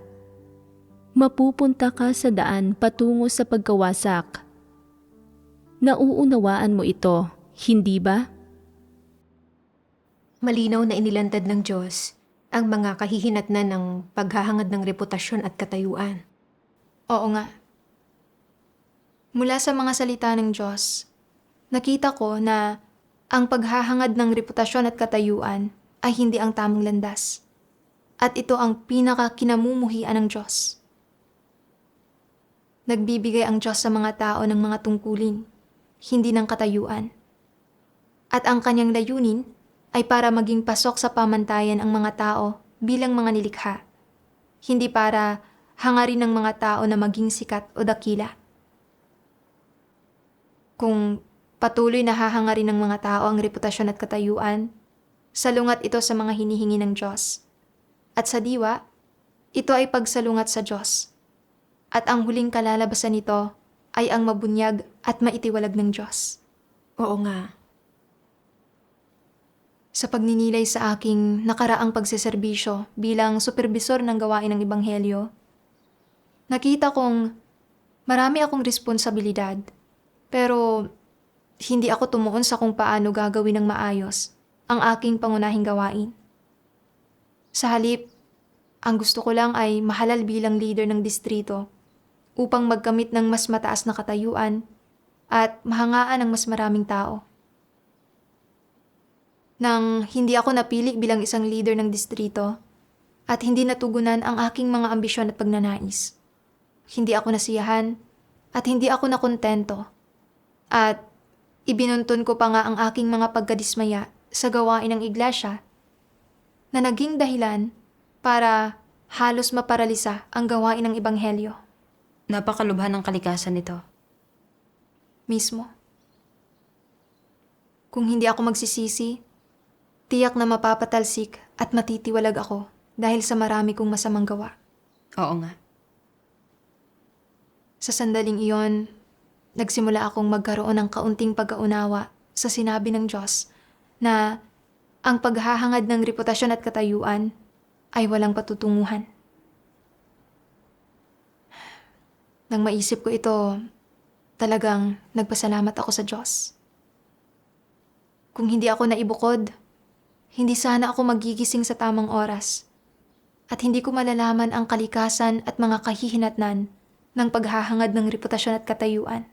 Mapupunta ka sa daan patungo sa pagkawasak. Nauunawaan mo ito, hindi ba? Malinaw na inilantad ng Diyos ang mga kahihinatnan ng paghahangad ng reputasyon at katayuan. Oo nga. Mula sa mga salita ng Diyos, nakita ko na ang paghahangad ng reputasyon at katayuan ay hindi ang tamang landas. At ito ang pinaka-kinamumuhian ng Diyos. Nagbibigay ang Diyos sa mga tao ng mga tungkulin, hindi ng katayuan. At ang kanyang layunin ay para maging pasok sa pamantayan ang mga tao bilang mga nilikha, hindi para hangarin ng mga tao na maging sikat o dakila. Kung patuloy na hahangarin ng mga tao ang reputasyon at katayuan, salungat ito sa mga hinihingi ng Diyos. At sa diwa, ito ay pagsalungat sa Diyos. At ang huling kalalabasan nito ay ang mabunyag at maitiwalag ng Diyos. Oo nga. Sa pagninilay sa aking nakaraang pagseserbisyo bilang supervisor ng gawain ng Ebanghelyo, nakita kong marami akong responsibilidad, pero hindi ako tumuon sa kung paano gagawin ng maayos ang aking pangunahing gawain. Sa halip, ang gusto ko lang ay mahalal bilang leader ng distrito upang magkamit ng mas mataas na katayuan at mahangaan ng mas maraming tao. Nang hindi ako napili bilang isang leader ng distrito at hindi natugunan ang aking mga ambisyon at pagnanais, hindi ako nasiyahan at hindi ako nakontento at ibinuntun ko pa nga ang aking mga pagkadismaya sa gawain ng iglesia na naging dahilan para halos maparalisa ang gawain ng Ebanghelyo. Napakalubha ng kalikasan nito. Mismo. Kung hindi ako magsisisi, tiyak na mapapatalsik at matitiwalag ako dahil sa marami kong masamang gawa. Oo nga. Sa sandaling iyon, nagsimula akong magkaroon ng kaunting pag-aunawa sa sinabi ng Diyos na ang paghahangad ng reputasyon at katayuan ay walang patutunguhan. Nang maisip ko ito, talagang nagpasalamat ako sa Diyos. Kung hindi ako naibukod, hindi sana ako magigising sa tamang oras at hindi ko malalaman ang kalikasan at mga kahihinatnan ng paghahangad ng reputasyon at katayuan.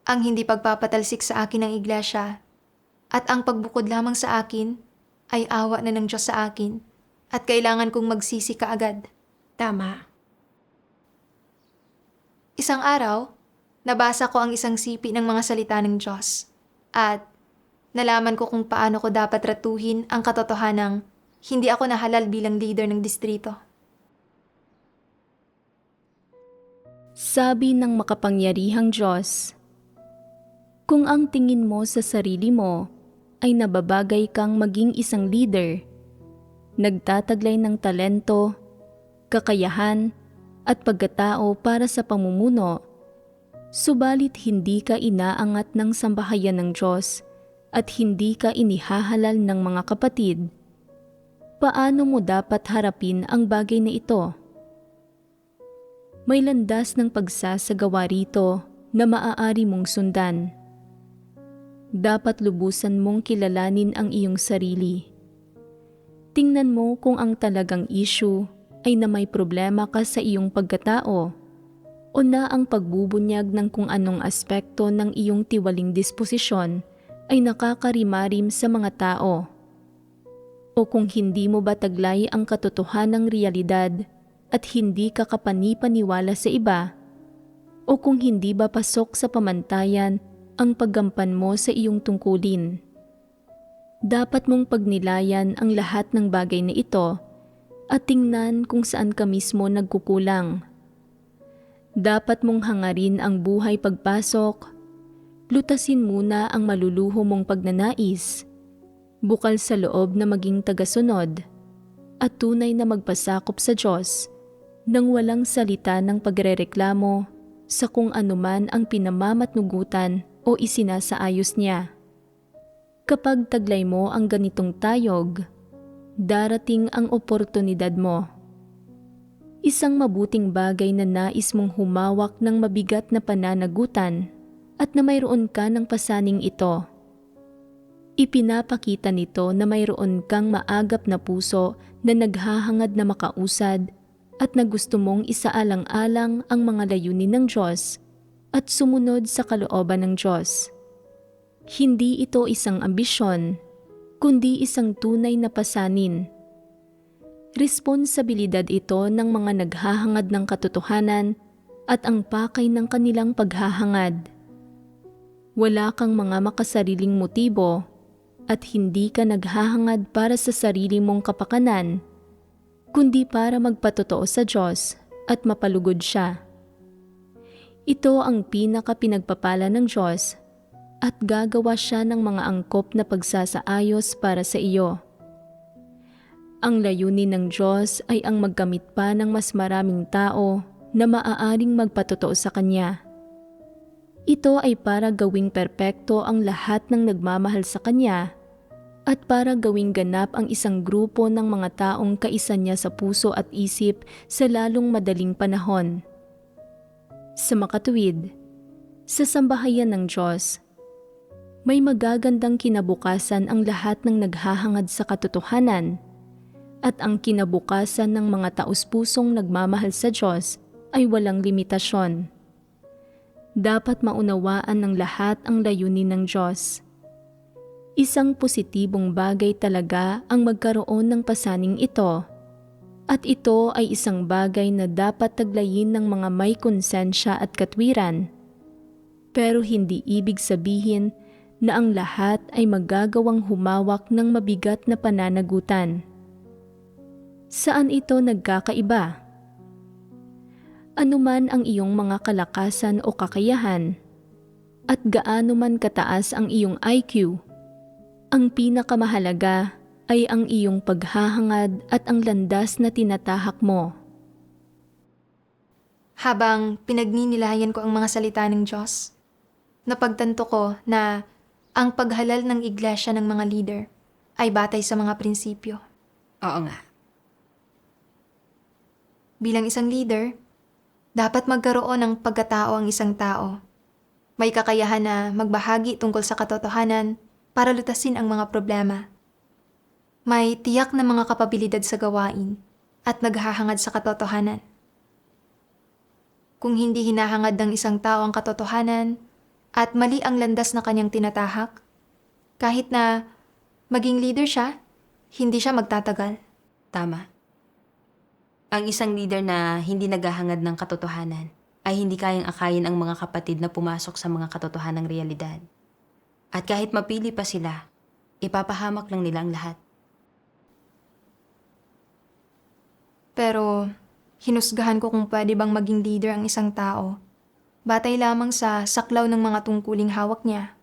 Ang hindi pagpapatalsik sa akin ng iglesia at ang pagbukod lamang sa akin ay awa na ng Diyos sa akin at kailangan kong magsisi kaagad. Tama. Isang araw, nabasa ko ang isang sipi ng mga salita ng Diyos at nalaman ko kung paano ko dapat ratuhin ang katotohanang hindi ako nahalal bilang leader ng distrito. Sabi ng makapangyarihang Diyos, kung ang tingin mo sa sarili mo ay nababagay kang maging isang leader, nagtataglay ng talento, kakayahan at pagkatao para sa pamumuno, subalit hindi ka inaangat ng sambahayan ng Diyos at hindi ka inihahalal ng mga kapatid, paano mo dapat harapin ang bagay na ito? May landas ng pagsasagawa rito na maaari mong sundan. Dapat lubusan mong kilalanin ang iyong sarili. Tingnan mo kung ang talagang issue ay na may problema ka sa iyong pagkatao o na ang pagbubunyag ng kung anong aspekto ng iyong tiwaling disposisyon ay nakakarimarim sa mga tao. O kung hindi mo ba taglay ang katotohanang realidad at hindi ka kapani-paniwala sa iba, o kung hindi ba pasok sa pamantayan ang paggampan mo sa iyong tungkulin. Dapat mong pagnilayan ang lahat ng bagay na ito at tingnan kung saan ka mismo nagkukulang. Dapat mong hangarin ang buhay pagpasok, lutasin muna ang maluluho mong pagnanais, bukal sa loob na maging tagasunod, at tunay na magpasakop sa Diyos nang walang salita ng pagrereklamo sa kung anuman ang pinamamatnugutan o isinasaayos niya. Kapag taglay mo ang ganitong tayog, darating ang oportunidad mo. Isang mabuting bagay na nais mong humawak ng mabigat na pananagutan at na mayroon ka ng pasaning ito. Ipinapakita nito na mayroon kang maagap na puso na naghahangad na makausad at na gusto mong isaalang-alang ang mga layunin ng Diyos at sumunod sa kalooban ng Diyos. Hindi ito isang ambisyon, kundi isang tunay na pasanin. Responsibilidad ito ng mga naghahangad ng katotohanan at ang pakay ng kanilang paghahangad. Wala kang mga makasariling motibo at hindi ka naghahangad para sa sarili mong kapakanan, kundi para magpatotoo sa Diyos at mapalugod siya. Ito ang pinaka-pinagpapala ng Diyos at gagawa siya ng mga angkop na pagsasaayos para sa iyo. Ang layunin ng Diyos ay ang magkamit pa ng mas maraming tao na maaaring magpatotoo sa Kanya. Ito ay para gawing perpekto ang lahat ng nagmamahal sa Kanya at para gawing ganap ang isang grupo ng mga taong kaisa niya sa puso at isip sa lalong madaling panahon. Sa makatuwid, sa sambahayan ng Diyos, may magagandang kinabukasan ang lahat ng naghahangad sa katotohanan at ang kinabukasan ng mga taus-pusong nagmamahal sa Diyos ay walang limitasyon. Dapat maunawaan ng lahat ang layunin ng Diyos. Isang positibong bagay talaga ang magkaroon ng pasaning ito, at ito ay isang bagay na dapat taglayin ng mga may konsensya at katwiran. Pero hindi ibig sabihin na ang lahat ay magagawang humawak ng mabigat na pananagutan. Saan ito nagkakaiba? Anuman ang iyong mga kalakasan o kakayahan, at gaano man kataas ang iyong IQ, ang pinakamahalaga ay ang iyong paghahangad at ang landas na tinatahak mo. Habang pinagninilayan ko ang mga salita ng Diyos, napagtanto ko na ang paghalal ng iglesia ng mga leader ay batay sa mga prinsipyo. Oo nga. Bilang isang leader, dapat magkaroon ng pagkatao ang isang tao. May kakayahan na magbahagi tungkol sa katotohanan para lutasin ang mga problema. May tiyak na mga kapabilidad sa gawain at naghahangad sa katotohanan. Kung hindi hinahangad ng isang tao ang katotohanan at mali ang landas na kanyang tinatahak, kahit na maging leader siya, hindi siya magtatagal. Tama. Ang isang leader na hindi naghahangad ng katotohanan ay hindi kayang akayin ang mga kapatid na pumasok sa mga katotohanang realidad. At kahit mapili pa sila, ipapahamak lang nila ang lahat. Pero hinusgahan ko kung pwede bang maging leader ang isang tao, batay lamang sa saklaw ng mga tungkuling hawak niya.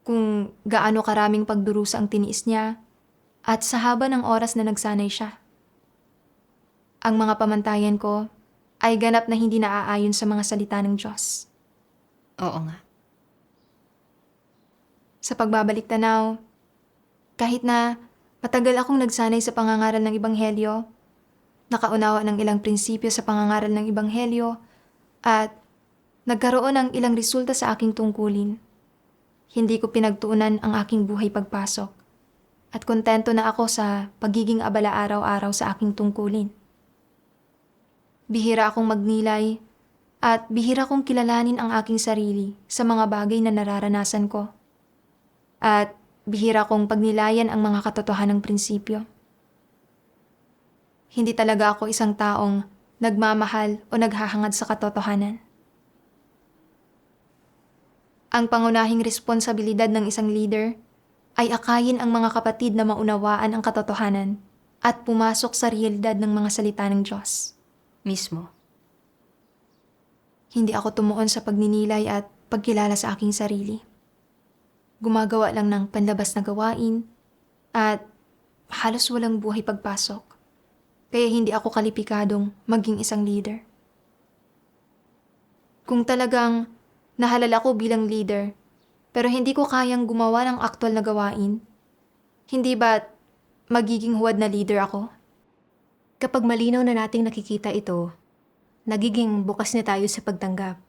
Kung gaano karaming pagdurusa ang tiniis niya, at sa haba ng oras na nagsanay siya. Ang mga pamantayan ko ay ganap na hindi naaayon sa mga salita ng Diyos. Oo nga. Sa pagbabalik tanaw, kahit na matagal akong nagsanay sa pangangaral ng Ebanghelyo, nakaunawa ng ilang prinsipyo sa pangangaral ng Ebanghelyo, at nagkaroon ng ilang resulta sa aking tungkulin, hindi ko pinagtuunan ang aking buhay pagpasok, at kontento na ako sa pagiging abala araw-araw sa aking tungkulin. Bihira akong magnilay at bihira kong kilalanin ang aking sarili sa mga bagay na nararanasan ko. At bihira kong pagnilayan ang mga katotohanang prinsipyo. Hindi talaga ako isang taong nagmamahal o naghahangad sa katotohanan. Ang pangunahing responsibilidad ng isang leader ay akayin ang mga kapatid na maunawaan ang katotohanan at pumasok sa realidad ng mga salita ng Diyos. Mismo. Hindi ako tumuon sa pagninilay at pagkilala sa aking sarili. Gumagawa lang ng panlabas na gawain at halos walang buhay pagpasok. Kaya hindi ako kalipikadong maging isang leader. Kung talagang nahalal ako bilang leader, pero hindi ko kayang gumawa ng aktwal na gawain. Hindi ba't magiging huwad na leader ako? Kapag malinaw na nating nakikita ito, nagiging bukas na tayo sa pagtanggap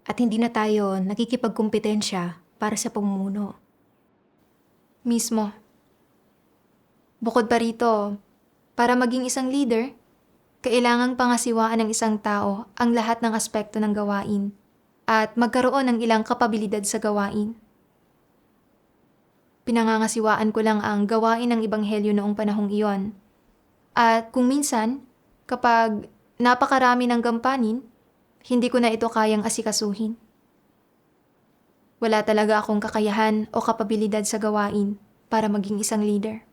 at hindi na tayo nakikipagkumpetensya para sa pamumuno. Mismo. Bukod pa rito, para maging isang leader, kailangang pangasiwaan ng isang tao ang lahat ng aspekto ng gawain at magkaroon ng ilang kapabilidad sa gawain. Pinangangasiwaan ko lang ang gawain ng ebanghelyo noong panahong iyon. At kung minsan, kapag napakarami ng gampanin, hindi ko na ito kayang asikasuhin. Wala talaga akong kakayahan o kapabilidad sa gawain para maging isang leader.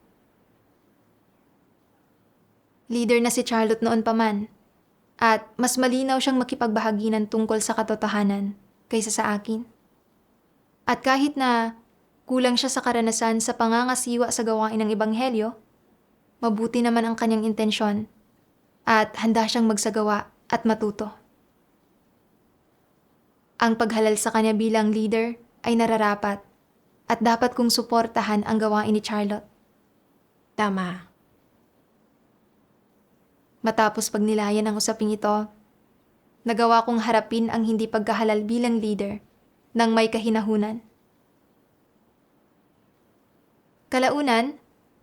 Leader na si Charlotte noon pa man, at mas malinaw siyang makipagbahaginan tungkol sa katotohanan kaysa sa akin. At kahit na kulang siya sa karanasan sa pangangasiwa sa gawain ng ebanghelyo, mabuti naman ang kanyang intensyon at handa siyang magsagawa at matuto. Ang paghalal sa kanya bilang leader ay nararapat at dapat kong suportahan ang gawain ni Charlotte. Tama. Matapos pagnilayan ang usaping ito, nagawa kong harapin ang hindi pagkahalal bilang leader ng may kahinahunan. Kalaunan,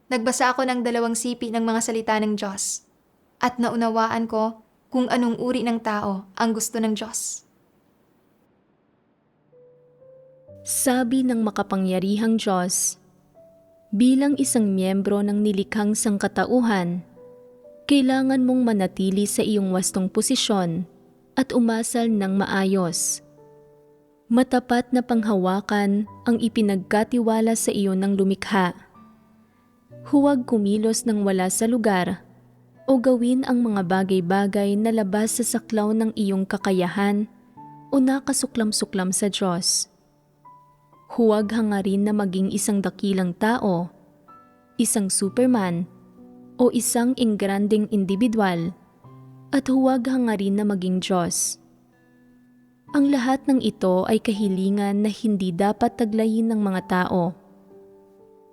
nagbasa ako ng 2 sipi ng mga salita ng Diyos at naunawaan ko kung anong uri ng tao ang gusto ng Diyos. Sabi ng makapangyarihang Diyos, bilang isang miyembro ng nilikhang sangkatauhan, kailangan mong manatili sa iyong wastong posisyon at umasal ng maayos. Matapat na panghawakan ang ipinagkatiwala sa iyo ng lumikha. Huwag kumilos ng wala sa lugar o gawin ang mga bagay-bagay na labas sa saklaw ng iyong kakayahan o nakasuklam-suklam sa Diyos. Huwag hangarin na maging isang dakilang tao, isang Superman, o isang ingranding individual, at huwag hangarin na maging Diyos. Ang lahat ng ito ay kahilingan na hindi dapat taglayin ng mga tao.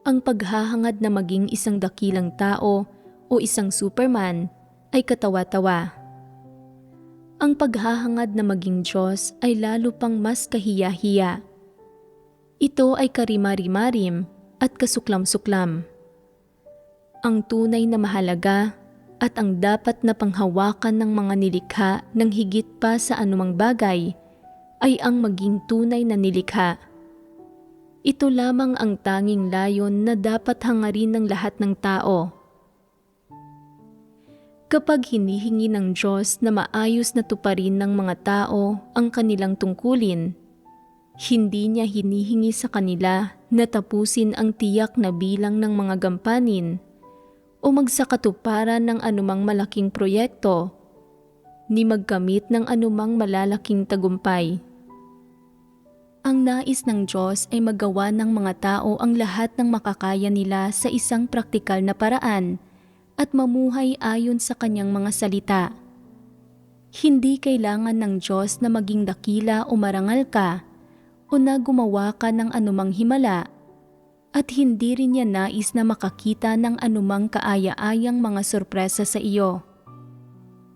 Ang paghahangad na maging isang dakilang tao o isang Superman ay katawa-tawa. Ang paghahangad na maging Diyos ay lalo pang mas kahiya-hiya. Ito ay karimari-marim at kasuklam-suklam. Ang tunay na mahalaga at ang dapat na panghawakan ng mga nilikha ng higit pa sa anumang bagay ay ang maging tunay na nilikha. Ito lamang ang tanging layon na dapat hangarin ng lahat ng tao. Kapag hinihingi ng Diyos na maayos na tuparin ng mga tao ang kanilang tungkulin, hindi niya hinihingi sa kanila na tapusin ang tiyak na bilang ng mga gampanin o magsakatuparan ng anumang malaking proyekto, ni magkamit ng anumang malalaking tagumpay. Ang nais ng Diyos ay magawa ng mga tao ang lahat ng makakaya nila sa isang praktikal na paraan at mamuhay ayon sa kanyang mga salita. Hindi kailangan ng Diyos na maging dakila o marangal ka o na gumawa ka ng anumang himala, at hindi rin niya nais na makakita ng anumang kaaya-ayang mga sorpresa sa iyo.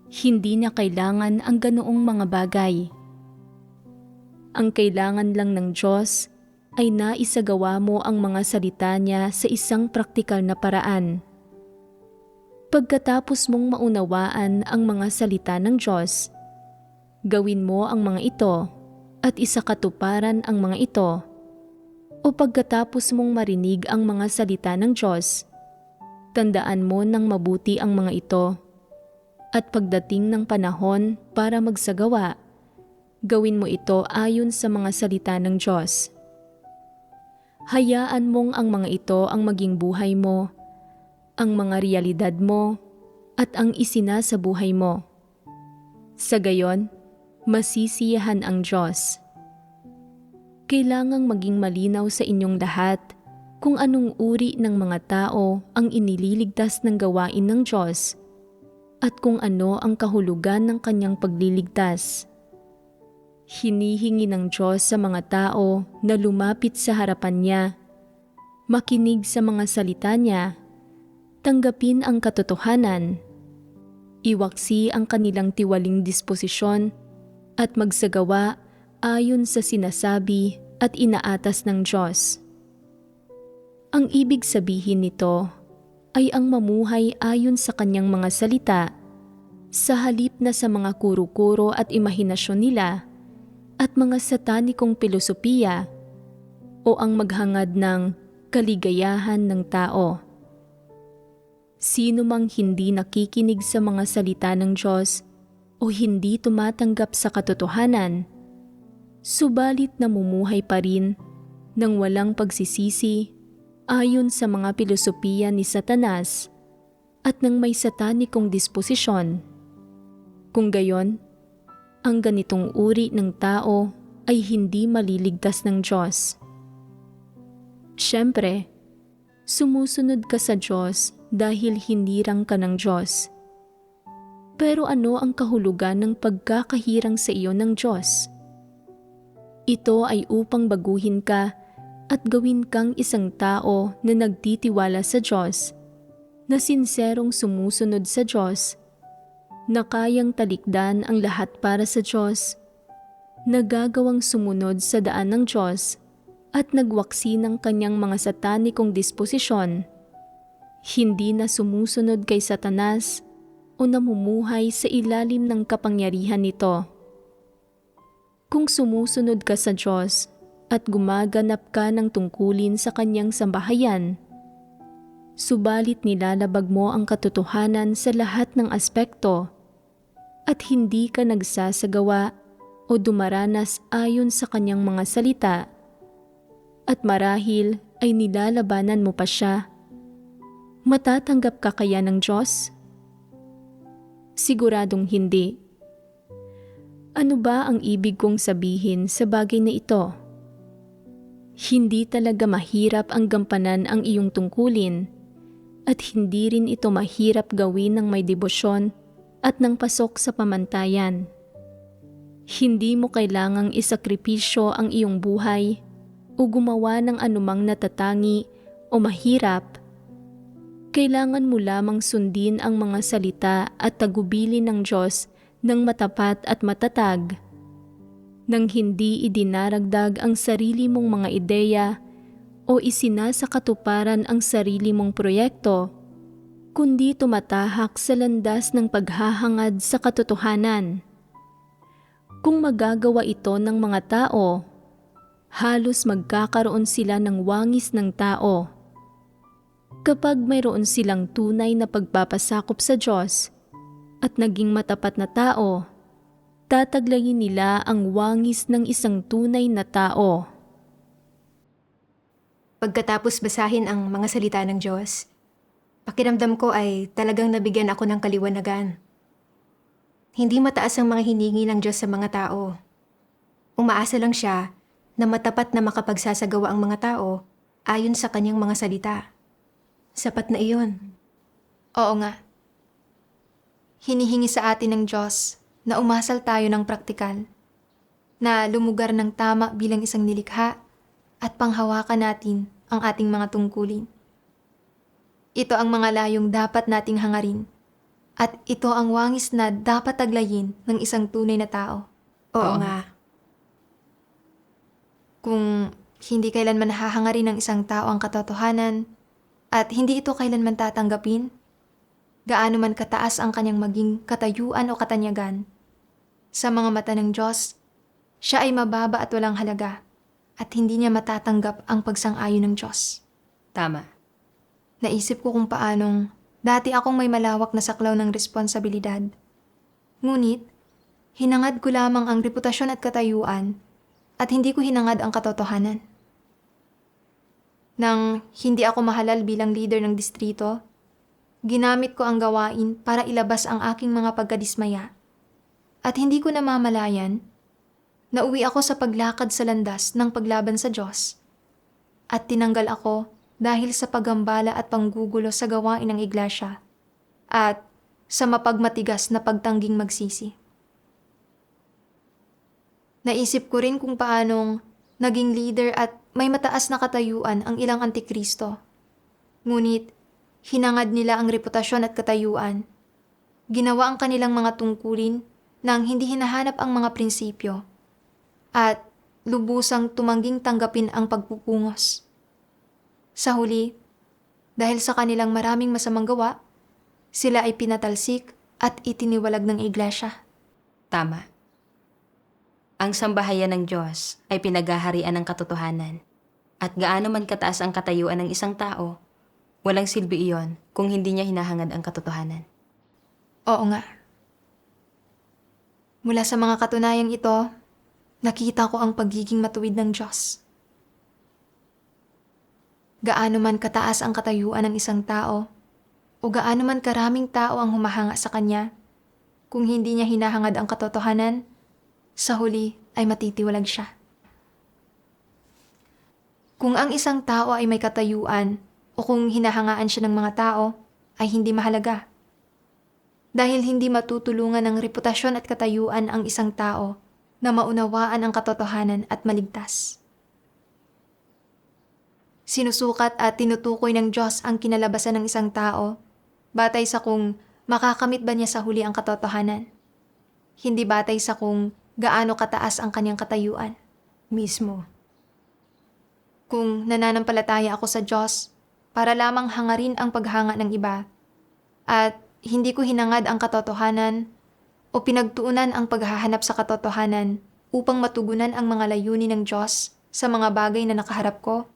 Hindi niya kailangan ang ganoong mga bagay. Ang kailangan lang ng Diyos ay naisagawa mo ang mga salita niya sa isang praktikal na paraan. Pagkatapos mong maunawaan ang mga salita ng Diyos, gawin mo ang mga ito at isakatuparan ang mga ito. O pagkatapos mong marinig ang mga salita ng Diyos, tandaan mo ng mabuti ang mga ito, at pagdating ng panahon para magsagawa, gawin mo ito ayon sa mga salita ng Diyos. Hayaan mong ang mga ito ang maging buhay mo, ang mga realidad mo, at ang isinasabuhay mo. Sa gayon, masisiyahan ang Diyos. Kailangang maging malinaw sa inyong lahat kung anong uri ng mga tao ang inililigtas ng gawain ng Diyos at kung ano ang kahulugan ng kanyang pagliligtas. Hinihingi ng Diyos sa mga tao na lumapit sa harapan niya, makinig sa mga salita niya, tanggapin ang katotohanan, iwaksi ang kanilang tiwaling disposisyon at magsagawa ayon sa sinasabi at inaatas ng Diyos. Ang ibig sabihin nito ay ang mamuhay ayon sa kanyang mga salita sa halip na sa mga kuro-kuro at imahinasyon nila at mga satanikong pilosopiya o ang maghangad ng kaligayahan ng tao. Sino mang hindi nakikinig sa mga salita ng Diyos o hindi tumatanggap sa katotohanan, subalit namumuhay pa rin ng walang pagsisisi ayon sa mga pilosopiya ni Satanas at ng may satanikong disposisyon. Kung gayon, ang ganitong uri ng tao ay hindi maliligtas ng Diyos. Siyempre, sumusunod ka sa Diyos dahil hinirang ka ng Diyos. Pero ano ang kahulugan ng pagkakahirang sa iyo ng Diyos? Ito ay upang baguhin ka at gawin kang isang tao na nagtitiwala sa Diyos, na sinserong sumusunod sa Diyos, na kayang talikdan ang lahat para sa Diyos, nagagawang sumunod sa daan ng Diyos at nagwaksi ng kanyang mga satanikong disposisyon, hindi na sumusunod kay Satanas o namumuhay sa ilalim ng kapangyarihan nito. Kung sumusunod ka sa Diyos at gumaganap ka ng tungkulin sa kanyang sambahayan, subalit nilalabag mo ang katotohanan sa lahat ng aspekto at hindi ka nagsasagawa o dumaranas ayon sa kanyang mga salita, at marahil ay nilalabanan mo pa siya, matatanggap ka kaya ng Diyos? Siguradong hindi. Ano ba ang ibig kong sabihin sa bagay na ito? Hindi talaga mahirap ang gampanan ang iyong tungkulin, at hindi rin ito mahirap gawin ng may debosyon at ng pasok sa pamantayan. Hindi mo kailangang isakripisyo ang iyong buhay o gumawa ng anumang natatangi o mahirap. Kailangan mo lamang sundin ang mga salita at tagubilin ng Diyos ng matapat at matatag, nang hindi idinaragdag ang sarili mong mga ideya o isinasakatuparan ang sarili mong proyekto, kundi tumatahak sa landas ng paghahangad sa katotohanan. Kung magagawa ito ng mga tao, halos magkakaroon sila ng wangis ng tao. Kapag mayroon silang tunay na pagpapasakop sa Diyos at naging matapat na tao, tataglayin nila ang wangis ng isang tunay na tao. Pagkatapos basahin ang mga salita ng Diyos, pakiramdam ko ay talagang nabigyan ako ng kaliwanagan. Hindi mataas ang mga hiningi ng Diyos sa mga tao. Umaasa lang siya na matapat na makapagsasagawa ang mga tao ayon sa kanyang mga salita. Sapat na iyon. Oo nga. Hinihingi sa atin ng Diyos na umasal tayo ng praktikal, na lumugar ng tama bilang isang nilikha at panghawakan natin ang ating mga tungkulin. Ito ang mga layong dapat nating hangarin, at ito ang wangis na dapat taglayin ng isang tunay na tao. Oo nga. Kung hindi kailanman hahangarin ng isang tao ang katotohanan at hindi ito kailanman tatanggapin, gaano man kataas ang kanyang maging katayuan o katanyagan, sa mga mata ng Diyos, siya ay mababa at walang halaga at hindi niya matatanggap ang pagsang-ayon ng Diyos. Tama. Naisip ko kung paanong dati akong may malawak na saklaw ng responsibilidad. Ngunit, hinangad ko lamang ang reputasyon at katayuan at hindi ko hinangad ang katotohanan. Nang hindi ako mahalal bilang leader ng distrito, ginamit ko ang gawain para ilabas ang aking mga pagkadismaya. At hindi ko namamalayan, nauwi ako sa paglakad sa landas ng paglaban sa Diyos. At tinanggal ako dahil sa paggambala at panggugulo sa gawain ng iglesia at sa mapagmatigas na pagtangging magsisi. Naisip ko rin kung paanong naging leader at may mataas na katayuan ang ilang antikristo. Ngunit, hinangad nila ang reputasyon at katayuan. Ginawa ang kanilang mga tungkulin nang hindi hinahanap ang mga prinsipyo at lubusang tumangging tanggapin ang pagpupungos. Sa huli, dahil sa kanilang maraming masamang gawa, sila ay pinatalsik at itiniwalag ng iglesia. Tama. Ang sambahayan ng Diyos ay pinaghaharian ng katotohanan. At gaano man kataas ang katayuan ng isang tao, walang silbi iyon kung hindi niya hinahangad ang katotohanan. Oo nga. Mula sa mga katunayang ito, nakita ko ang pagiging matuwid ng Diyos. Gaano man kataas ang katayuan ng isang tao, o gaano man karaming tao ang humahanga sa Kanya, kung hindi niya hinahangad ang katotohanan, sa huli ay matitiwalag siya. Kung ang isang tao ay may katayuan, o kung hinahangaan siya ng mga tao, ay hindi mahalaga. Dahil hindi matutulungan ng reputasyon at katayuan ang isang tao na maunawaan ang katotohanan at maligtas. Sinusukat at tinutukoy ng Diyos ang kinalabasan ng isang tao batay sa kung makakamit ba niya sa huli ang katotohanan. Hindi batay sa kung gaano kataas ang kanyang katayuan. Mismo. Kung nananampalataya ako sa Diyos para lamang hangarin ang paghanga ng iba at hindi ko hinangad ang katotohanan o pinagtuunan ang paghahanap sa katotohanan upang matugunan ang mga layunin ng Diyos sa mga bagay na nakaharap ko,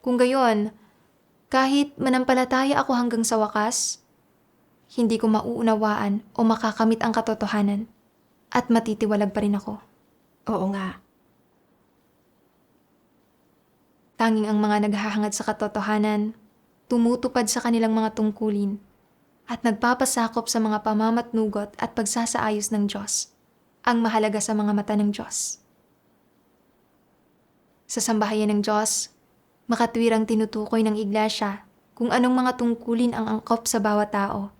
kung gayon, kahit manampalataya ako hanggang sa wakas, hindi ko mauunawaan o makakamit ang katotohanan at matitiwalag pa rin ako. Oo nga. Tanging ang mga naghahangad sa katotohanan, tumutupad sa kanilang mga tungkulin at nagpapasakop sa mga pamamatnugot at pagsasaayos ng Diyos, ang mahalaga sa mga mata ng Diyos. Sa sambahayan ng Diyos, makatwirang tinutukoy ng iglesia kung anong mga tungkulin ang angkop sa bawat tao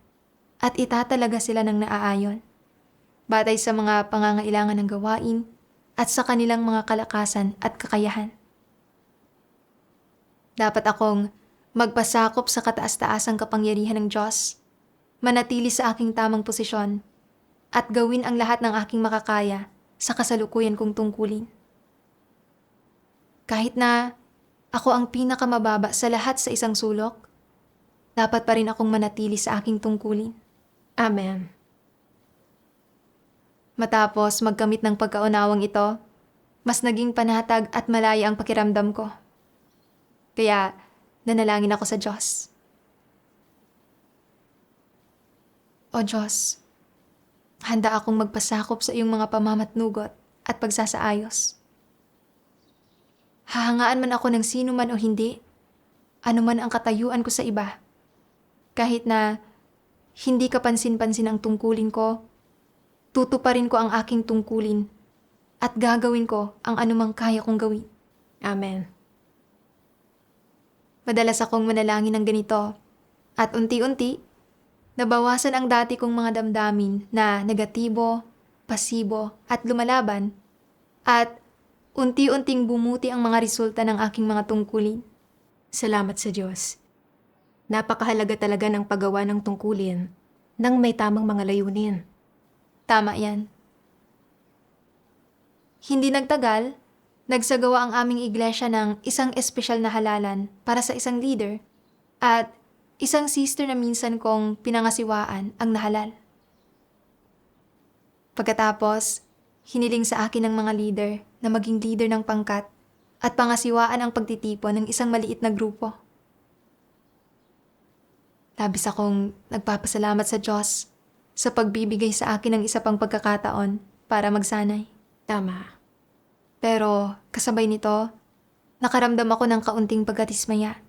at itatalaga sila ng naaayon, batay sa mga pangangailangan ng gawain at sa kanilang mga kalakasan at kakayahan. Dapat akong magpasakop sa kataas-taasang kapangyarihan ng Diyos, manatili sa aking tamang posisyon, at gawin ang lahat ng aking makakaya sa kasalukuyan kong tungkulin. Kahit na ako ang pinakamababa sa lahat sa isang sulok, dapat pa rin akong manatili sa aking tungkulin. Amen. Matapos magkamit ng pagkaunawang ito, mas naging panatag at malaya ang pakiramdam ko. Kaya, nanalangin ako sa Diyos. O Diyos, handa akong magpasakop sa iyong mga pamamatnugot at pagsasaayos. Hahangaan man ako ng sino man o hindi, anuman ang katayuan ko sa iba. Kahit na hindi kapansin-pansin ang tungkulin ko, tutuparin ko ang aking tungkulin at gagawin ko ang anumang kaya kong gawin. Amen. Madalas akong manalangin ng ganito at unti-unti, nabawasan ang dati kong mga damdamin na negatibo, pasibo at lumalaban at unti-unting bumuti ang mga resulta ng aking mga tungkulin. Salamat sa Diyos. Napakahalaga talaga ng paggawa ng tungkulin nang may tamang mga layunin. Tama yan. Hindi nagtagal, nagsagawa ang aming iglesia ng isang espesyal na halalan para sa isang leader at isang sister na minsan kong pinangasiwaan ang nahalal. Pagkatapos, hiniling sa akin ng mga leader na maging leader ng pangkat at pangasiwaan ang pagtitipon ng isang maliit na grupo. Labis akong nagpapasalamat sa Diyos sa pagbibigay sa akin ng isa pang pagkakataon para magsanay. Tama. Pero kasabay nito, nakaramdam ako ng kaunting pagkatismaya.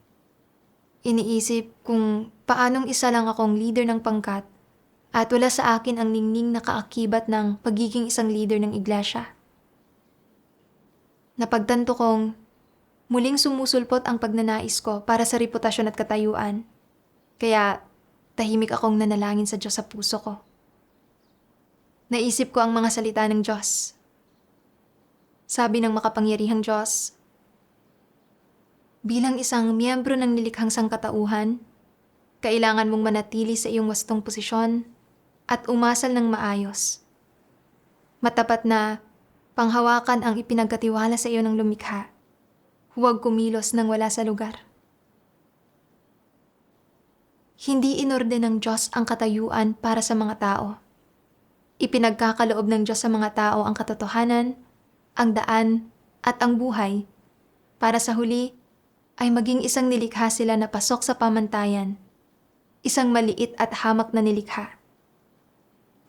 Iniisip kung paanong isa lang akong leader ng pangkat at wala sa akin ang ningning na kaakibat ng pagiging isang leader ng iglesia. Napagtanto kong muling sumusulpot ang pagnanais ko para sa reputasyon at katayuan. Kaya tahimik akong nanalangin sa Diyos sa puso ko. Naisip ko ang mga salita ng Diyos. Sabi ng makapangyarihang Diyos, bilang isang miyembro ng nilikhang sangkatauhan, kailangan mong manatili sa iyong wastong posisyon at umasal ng maayos. Matapat na panghawakan ang ipinagkatiwala sa iyo ng lumikha. Huwag kumilos nang wala sa lugar. Hindi inorde ng Diyos ang katayuan para sa mga tao. Ipinagkakaloob ng Diyos sa mga tao ang katotohanan, ang daan, at ang buhay, para sa huli ay maging isang nilikha sila na pasok sa pamantayan, isang maliit at hamak na nilikha.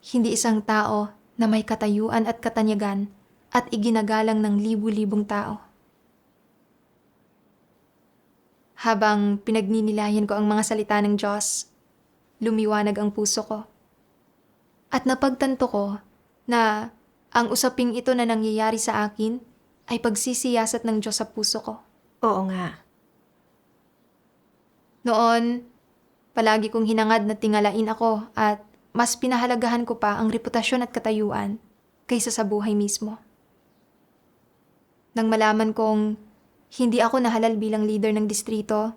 Hindi isang tao na may katayuan at katanyagan at iginagalang ng libu-libong tao. Habang pinagninilayan ko ang mga salita ng Diyos, lumiwanag ang puso ko. At napagtanto ko na ang usaping ito na nangyayari sa akin ay pagsisiyasat ng Diyos sa puso ko. Oo nga. Noon, palagi kong hinangad na tingalain ako at mas pinahalagahan ko pa ang reputasyon at katayuan kaysa sa buhay mismo. Nang malaman kong hindi ako nahalal bilang leader ng distrito,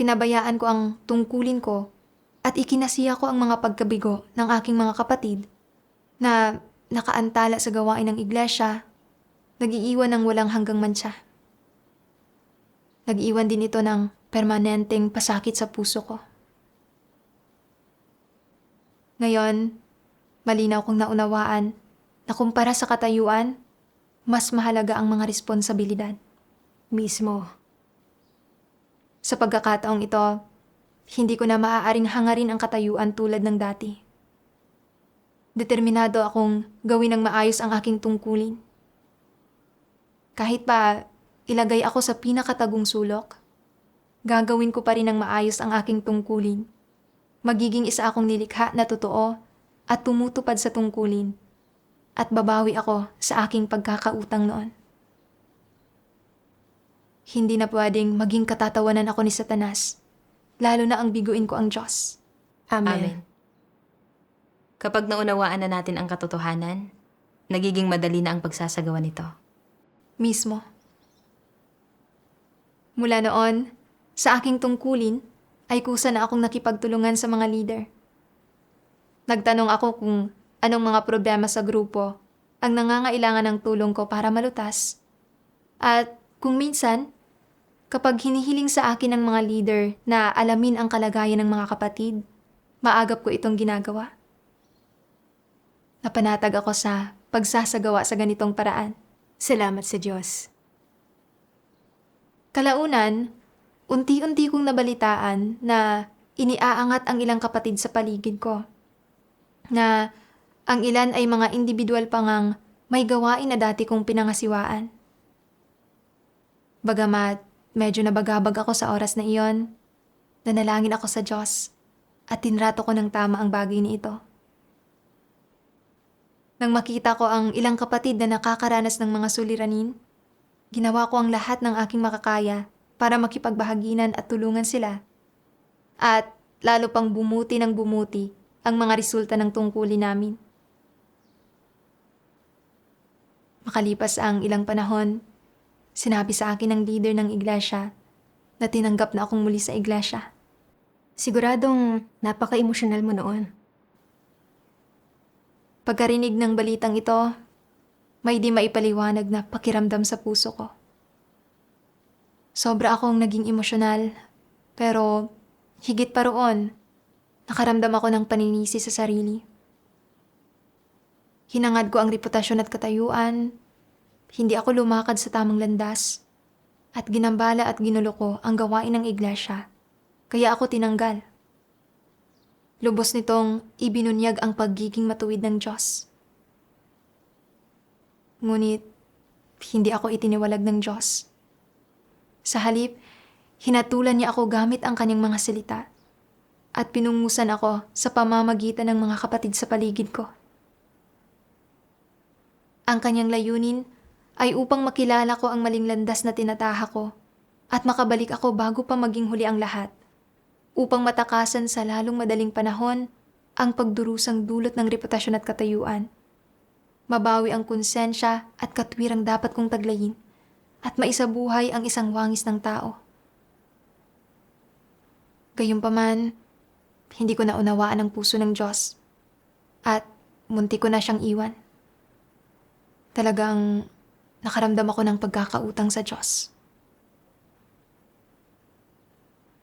pinabayaan ko ang tungkulin ko at ikinasiya ko ang mga pagkabigo ng aking mga kapatid na nakaantala sa gawain ng iglesia, nag-iiwan ng walang hanggang mantsa. Nag-iwan din ito ng permanenteng pasakit sa puso ko. Ngayon, malinaw kong naunawaan na kumpara sa katayuan, mas mahalaga ang mga responsibilidad. Mismo. Sa pagkakataong ito, hindi ko na maaaring hangarin ang katayuan tulad ng dati. Determinado akong gawin ng maayos ang aking tungkulin. Kahit pa ilagay ako sa pinakatagong sulok, gagawin ko pa rin ng maayos ang aking tungkulin. Magiging isa akong nilikha na totoo at tumutupad sa tungkulin, at babawi ako sa aking pagkakautang noon. Hindi na pwedeng maging katatawanan ako ni Satanas, lalo na ang biguin ko ang Diyos. Amen. Amen. Kapag naunawaan na natin ang katotohanan, nagiging madali na ang pagsasagawa nito. Mismo. Mula noon, sa aking tungkulin, ay kusa na akong nakipagtulungan sa mga leader. Nagtanong ako kung anong mga problema sa grupo ang nangangailangan ng tulong ko para malutas. At kung minsan, kapag hinihiling sa akin ng mga leader na alamin ang kalagayan ng mga kapatid, maagap ko itong ginagawa. Napanatag ako sa pagsasagawa sa ganitong paraan. Salamat sa Diyos. Kalaunan, unti-unti kong nabalitaan na iniaangat ang ilang kapatid sa paligid ko. Na ang ilan ay mga individual pa ngang may gawain na dati kong pinangasiwaan. Bagamat medyo nabagabag ako sa oras na iyon, nanalangin ako sa Diyos at tinrato ko ng tama ang bagay ni ito. Nang makita ko ang ilang kapatid na nakakaranas ng mga suliranin, ginawa ko ang lahat ng aking makakaya para makipagbahaginan at tulungan sila. At lalo pang bumuti ng bumuti ang mga resulta ng tungkulin namin. Makalipas ang ilang panahon, sinabi sa akin ng leader ng iglesia na tinanggap na akong muli sa iglesia. Siguradong napaka-emosyonal mo noon. Pagkarinig ng balitang ito, may di maipaliwanag na pakiramdam sa puso ko. Sobra akong naging emosyonal, pero higit pa roon, nakaramdam ako ng paninisi sa sarili. Hinangad ko ang reputasyon at katayuan, hindi ako lumakad sa tamang landas, at ginambala at ginulo ko ang gawain ng iglesia, kaya ako tinanggal. Lubos nitong ibinunyag ang pagiging matuwid ng Diyos. Ngunit, hindi ako itiniwalag ng Diyos. Sa halip, hinatulan niya ako gamit ang kanyang mga salita at pinungusan ako sa pamamagitan ng mga kapatid sa paligid ko. Ang kanyang layunin ay upang makilala ko ang maling landas na tinataha ko at makabalik ako bago pa maging huli ang lahat, upang matakasan sa lalong madaling panahon ang pagdurusang dulot ng reputasyon at katayuan. mabawi ang konsensya at katwirang dapat kong taglayin, at maisabuhay ang isang wangis ng tao. Gayunpaman, hindi ko naunawaan ang puso ng Diyos at munti ko na siyang iwan. Talagang nakaramdam ako ng pagkakautang sa Diyos.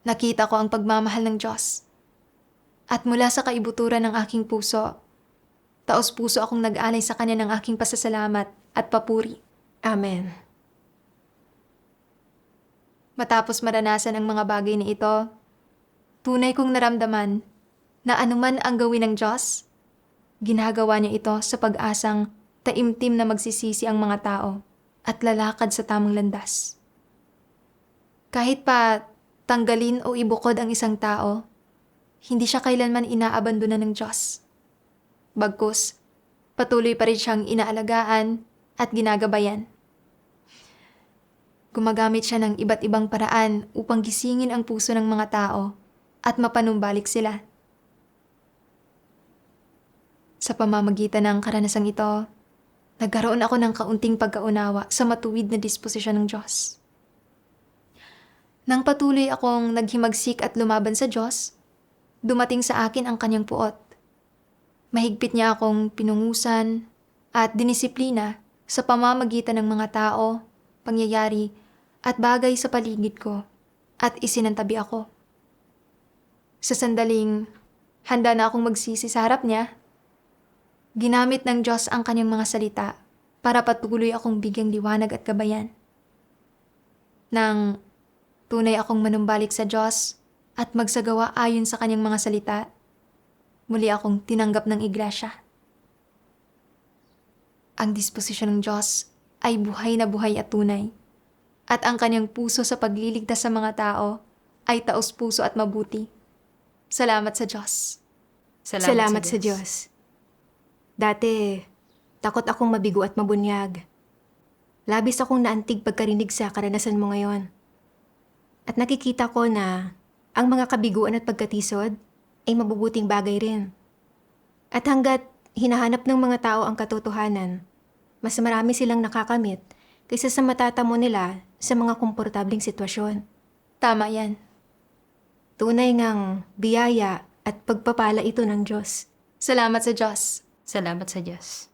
Nakita ko ang pagmamahal ng Diyos. At mula sa kaibuturan ng aking puso, taos-puso akong nag-alay sa Kanya ng aking pasasalamat at papuri. Amen. Matapos maranasan ang mga bagay na ito, tunay kong naramdaman na anuman ang gawin ng Diyos, ginagawa niya ito sa pag-asang taimtim na magsisisi ang mga tao at lalakad sa tamang landas. Kahit pa tanggalin o ibukod ang isang tao, hindi siya kailanman inaabandonan ng Diyos. Bagkus, patuloy pa rin siyang inaalagaan at ginagabayan. Gumagamit siya ng iba't ibang paraan upang gisingin ang puso ng mga tao at mapanumbalik sila. Sa pamamagitan ng karanasang ito, nagkaroon ako ng kaunting pagkaunawa sa matuwid na disposisyon ng Diyos. Nang patuloy akong naghimagsik at lumaban sa Diyos, dumating sa akin ang Kanyang puot. Mahigpit niya akong pinungusan at dinisiplina sa pamamagitan ng mga tao, pangyayari, at bagay sa paligid ko, at isinantabi ako. Sa sandaling handa na akong magsisi sa harap niya, ginamit ng Diyos ang Kanyang mga salita para patuloy akong bigyang liwanag at gabayan. Nang tunay akong manumbalik sa Diyos at magsagawa ayon sa Kanyang mga salita, muli akong tinanggap ng iglesia. Ang disposisyon ng Diyos ay buhay na buhay at tunay, at ang Kanyang puso sa pagliligtas sa mga tao ay taos-puso at mabuti. Salamat sa Diyos. Salamat sa Diyos. Dati, takot akong mabigo at mabunyag. Labis akong naantig pagkarinig sa karanasan mo ngayon. At nakikita ko na ang mga kabiguan at pagkatisod ay mabubuting bagay rin. At hanggat hinahanap ng mga tao ang katotohanan, mas marami silang nakakamit kaysa sa matatamo nila sa mga komportabling sitwasyon. Tama yan. Tunay ngang biyaya at pagpapala ito ng Diyos. Salamat sa Diyos. Salamat sa Diyos.